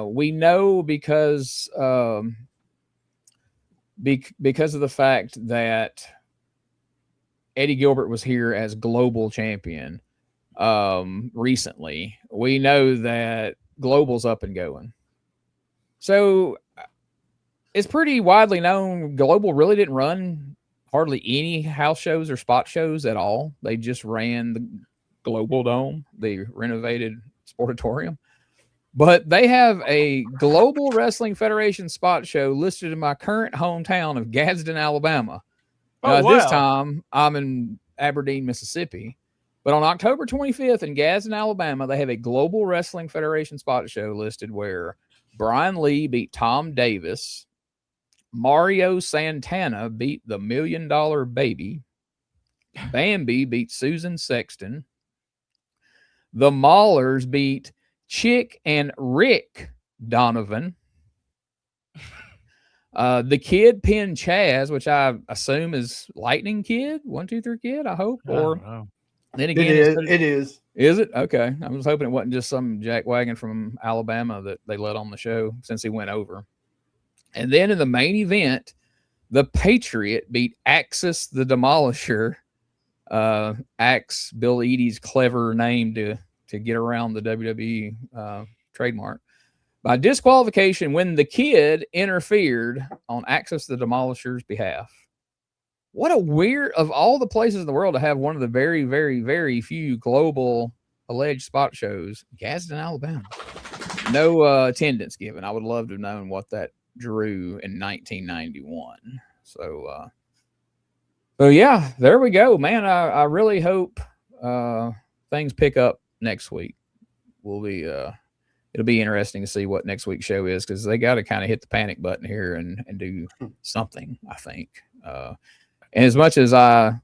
We know because of the fact that Eddie Gilbert was here as global champion recently, we know that global's up and going. So it's pretty widely known global really didn't run hardly any house shows or spot shows at all. They just ran the Global Dome, the renovated sportatorium. But they have a Global Wrestling Federation spot show listed in my current hometown of Gadsden, Alabama. Now, at this time, I'm in Aberdeen, Mississippi. But on October 25th in Gadsden, Alabama, they have a Global Wrestling Federation spot show listed where Brian Lee beat Tom Davis. Mario Santana beat the $1 Million Baby. Bambi beat Susan Sexton. The Maulers beat Chick and Rick Donovan. The Kid pinned Chaz, which I assume is Lightning Kid, 1, 2, 3 Kid, I hope. Or then again, it is. Is it? Okay. I was hoping it wasn't just some jackwagon from Alabama that they let on the show since he went over. And then in the main event, the Patriot beat Axis the Demolisher. Axe, Bill Eadie's clever name to get around the WWE trademark, by disqualification when the Kid interfered on Axis the Demolisher's behalf. What a weird, of all the places in the world to have one of the very, very, very few global alleged spot shows, Gadsden, Alabama. No attendance given. I would love to have known what that drew in 1991. So yeah, there we go, man. I really hope things pick up next week. It'll be interesting to see what next week's show is, because they got to kind of hit the panic button here and do something, I think. And as much as I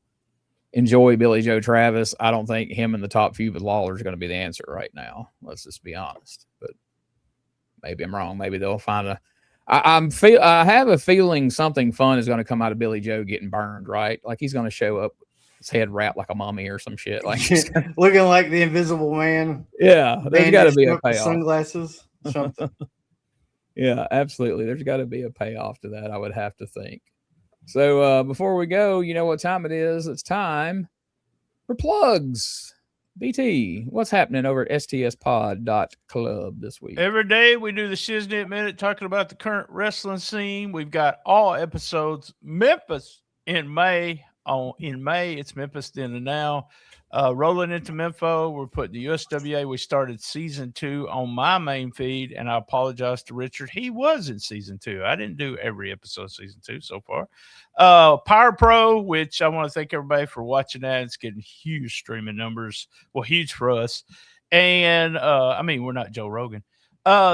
enjoy Billy Joe Travis, I don't think him in the top feud with Lawler is going to be the answer right now. Let's just be honest. But maybe I'm wrong. Maybe they'll find I have a feeling something fun is going to come out of Billy Joe getting burned, right? Like he's going to show up, his head wrapped like a mummy or some shit, like looking like the Invisible Man. Yeah, there's got to be a payoff. Sunglasses, something. Yeah, absolutely. There's got to be a payoff to that, I would have to think. So before we go, you know what time it is? It's time for plugs. BT, what's happening over at stspod.club this week? Every day we do the Shiznit Minute talking about the current wrestling scene. We've got all episodes. Memphis in May. In May, it's Memphis then and now. Rolling into Mempho, we're putting the USWA. We started season 2 on my main feed, and I apologize to Richard. He was in season 2. I didn't do every episode of season 2 so far. Power Pro, which I want to thank everybody for watching that. It's getting huge streaming numbers. Well, huge for us. And I mean, we're not Joe Rogan.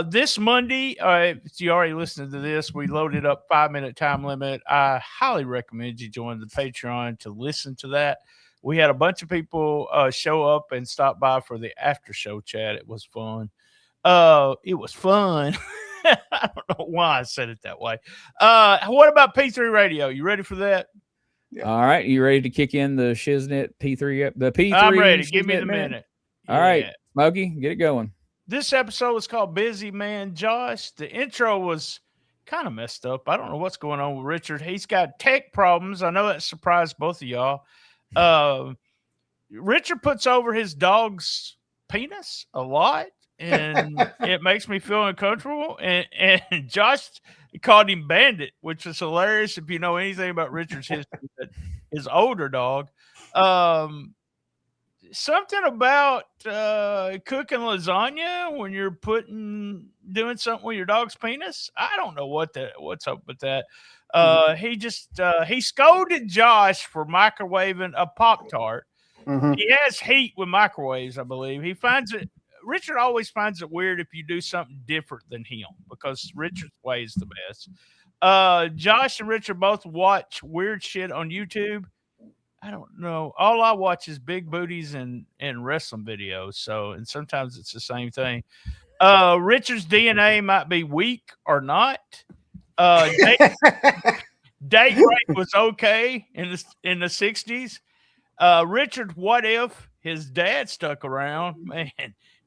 This Monday, if you already listened to this, we loaded up 5-minute time limit. I highly recommend you join the Patreon to listen to that. We had a bunch of people show up and stop by for the after show chat. It was fun. I don't know why I said it that way. What about P3 Radio? You ready for that? Yeah. All right. You ready to kick in the Shiznit P3? The P3. I'm ready. Shiznit Give me the minute. All right, Smokey, get it going. This episode was called Busy Man Josh. The intro was kind of messed up. I don't know what's going on with Richard. He's got tech problems. I know that surprised both of y'all. Richard puts over his dog's penis a lot, and it makes me feel uncomfortable. And Josh called him Bandit, which was hilarious if you know anything about Richard's history. His older dog. Something about cooking lasagna when you're doing something with your dog's penis. I don't know what's up with that. He scolded Josh for microwaving a Pop-Tart. Mm-hmm. He has heat with microwaves, I believe. Richard always finds it weird if you do something different than him, because Richard's way is the best. Josh and Richard both watch weird shit on YouTube. I don't know. All I watch is big booties and wrestling videos. So, and sometimes it's the same thing. Richard's DNA might be weak or not. Date rate was okay in the 60s. Richard, what if his dad stuck around? Man,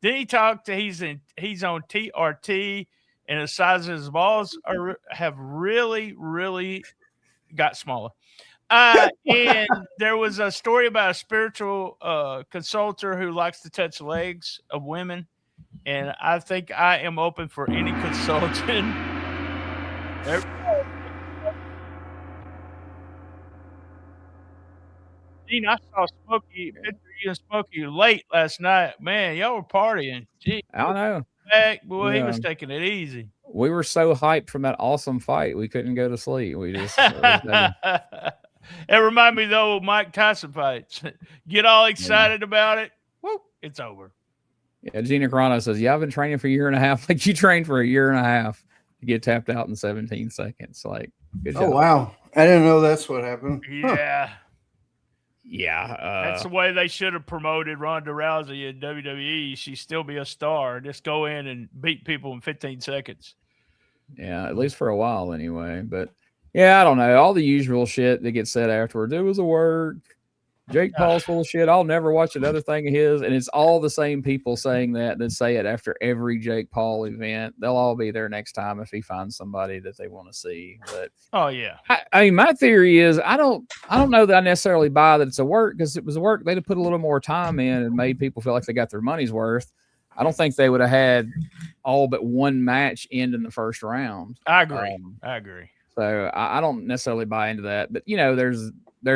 then he talked to he's on TRT, and the size of his balls have really, really got smaller. And there was a story about a spiritual consultant who likes to touch legs of women, and I think I am open for any consultant. Gene, I saw Smokey picture you and Smokey late last night. Man, y'all were partying. Gee, I don't know. Back, boy, he was taking it easy. We were so hyped from that awesome fight, we couldn't go to sleep. We just it reminded me of the old Mike Tyson fights. Get all excited about it. Whoop, it's over. Yeah, Gina Carano says, I've been training for a year and a half. Like, you trained for a year and a half to get tapped out in 17 seconds. Like, good job. Oh, wow. I didn't know that's what happened. Yeah. Huh. Yeah. That's the way they should have promoted Ronda Rousey in WWE. She'd still be a star. Just go in and beat people in 15 seconds. Yeah, at least for a while anyway. But, yeah, I don't know. All the usual shit that gets said afterwards. It was a work. Jake Paul's full of shit. I'll never watch another thing of his. And it's all the same people saying that say it after every Jake Paul event. They'll all be there next time if he finds somebody that they want to see. But oh yeah, I mean, my theory is I don't know that I necessarily buy that it's a work, because it was a work. They'd have put a little more time in and made people feel like they got their money's worth. I don't think they would have had all but one match end in the first round. I agree. So I don't necessarily buy into that. But, you know, there's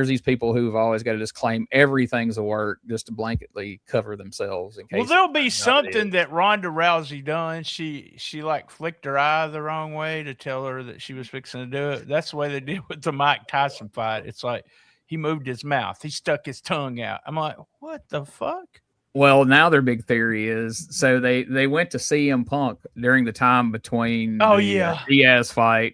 these people who've always got to just claim everything's a work just to blanketly cover themselves in case. Well, there'll be something that Ronda Rousey done. She like flicked her eye the wrong way to tell her that she was fixing to do it. That's the way they did with the Mike Tyson fight. It's like he moved his mouth. He stuck his tongue out. I'm like, what the fuck? Well, now their big theory is, so they went to CM Punk during the time between the Diaz fight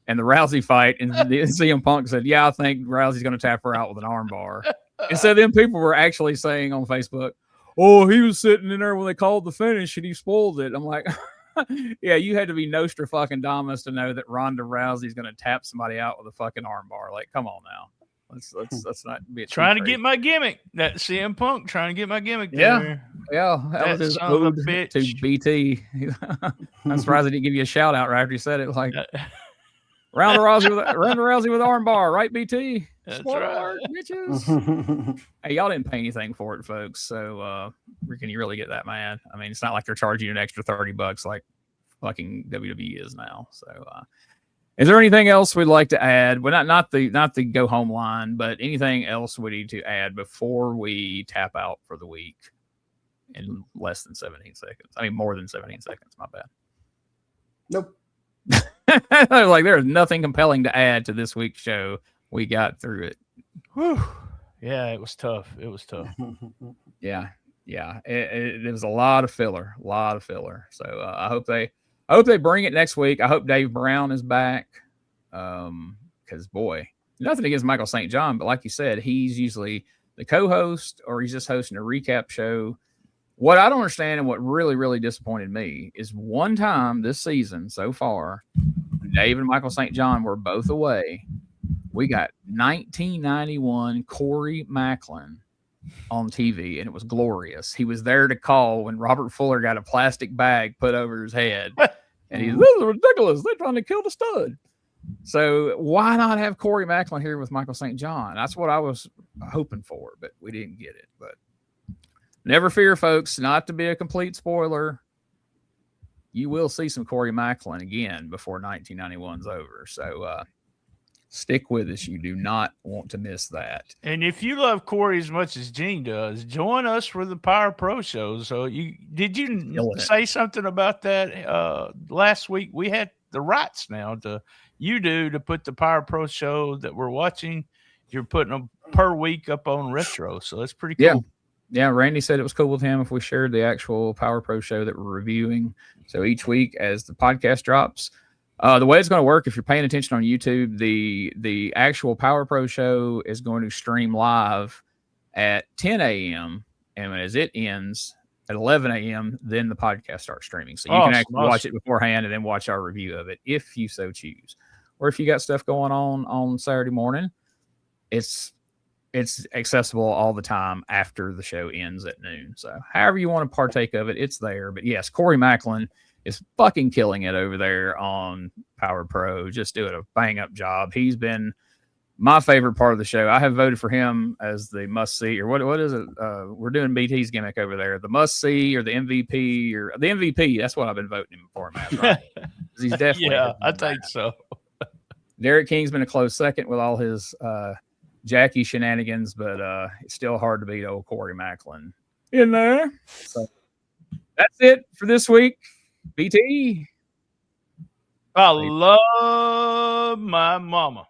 and the Rousey fight, and the CM Punk said, I think Rousey's going to tap her out with an armbar. And so then people were actually saying on Facebook, oh, he was sitting in there when they called the finish and he spoiled it. I'm like, yeah, you had to be Nostradamus to know that Ronda Rousey's going to tap somebody out with a fucking armbar. Like, come on now. Let's not be trying to get my gimmick. That CM Punk trying to get my gimmick. Yeah, that was his ode to BT. I'm surprised he didn't give you a shout out right after you said it. Like, Ronda Rousey with armbar, right, BT? That's right, bitches. Hey, y'all didn't pay anything for it, folks. So can you really get that mad? I mean, it's not like they're charging you an extra $30 like fucking WWE is now. So, is there anything else we'd like to add? Well, not the go home line, but anything else we need to add before we tap out for the week in less than 17 seconds? I mean, more than 17 seconds. My bad. Nope. Like, there's nothing compelling to add to this week's show. We got through it. Whew. Yeah, it was tough. Yeah. It was a lot of filler. So I hope they bring it next week. I hope Dave Brown is back. Because, boy, nothing against Michael St. John, but like you said, he's usually the co-host or he's just hosting a recap show. What I don't understand and what really, really disappointed me is one time this season so far, Dave and Michael St. John were both away. We got 1991 Corey Macklin on TV, and it was glorious. He was there to call when Robert Fuller got a plastic bag put over his head. And he's, this is ridiculous. They're trying to kill the stud. So why not have Corey Macklin here with Michael St. John? That's what I was hoping for, but we didn't get it. But never fear, folks, not to be a complete spoiler. You will see some Corey Macklin again before 1991's over. So stick with us. You do not want to miss that. And if you love Corey as much as Gene does, join us for the Power Pro show. So did you say something about that last week? We had the rights now to put the Power Pro show that we're watching. You're putting them per week up on Retro. So that's pretty cool. Yeah, Randy said it was cool with him if we shared the actual Power Pro show that we're reviewing. So each week as the podcast drops, The way it's going to work, if you're paying attention on YouTube, the actual Power Pro show is going to stream live at 10 a.m. and as it ends at 11 a.m., then the podcast starts streaming. So you can actually watch it beforehand and then watch our review of it if you so choose. Or if you got stuff going on Saturday morning, it's accessible all the time after the show ends at noon. So however you want to partake of it, it's there. But yes, Corey Macklin is fucking killing it over there on Power Pro, just doing a bang up job. He's been my favorite part of the show. I have voted for him as the must see, or what is it? We're doing BT's gimmick over there. The must see or the MVP or the MVP. That's what I've been voting him for, Matt. Right? He's definitely. Yeah, I think so. Derek King's been a close second with all his Jackie shenanigans, but it's still hard to beat old Corey Macklin in there. So that's it for this week. BT. I love my mama.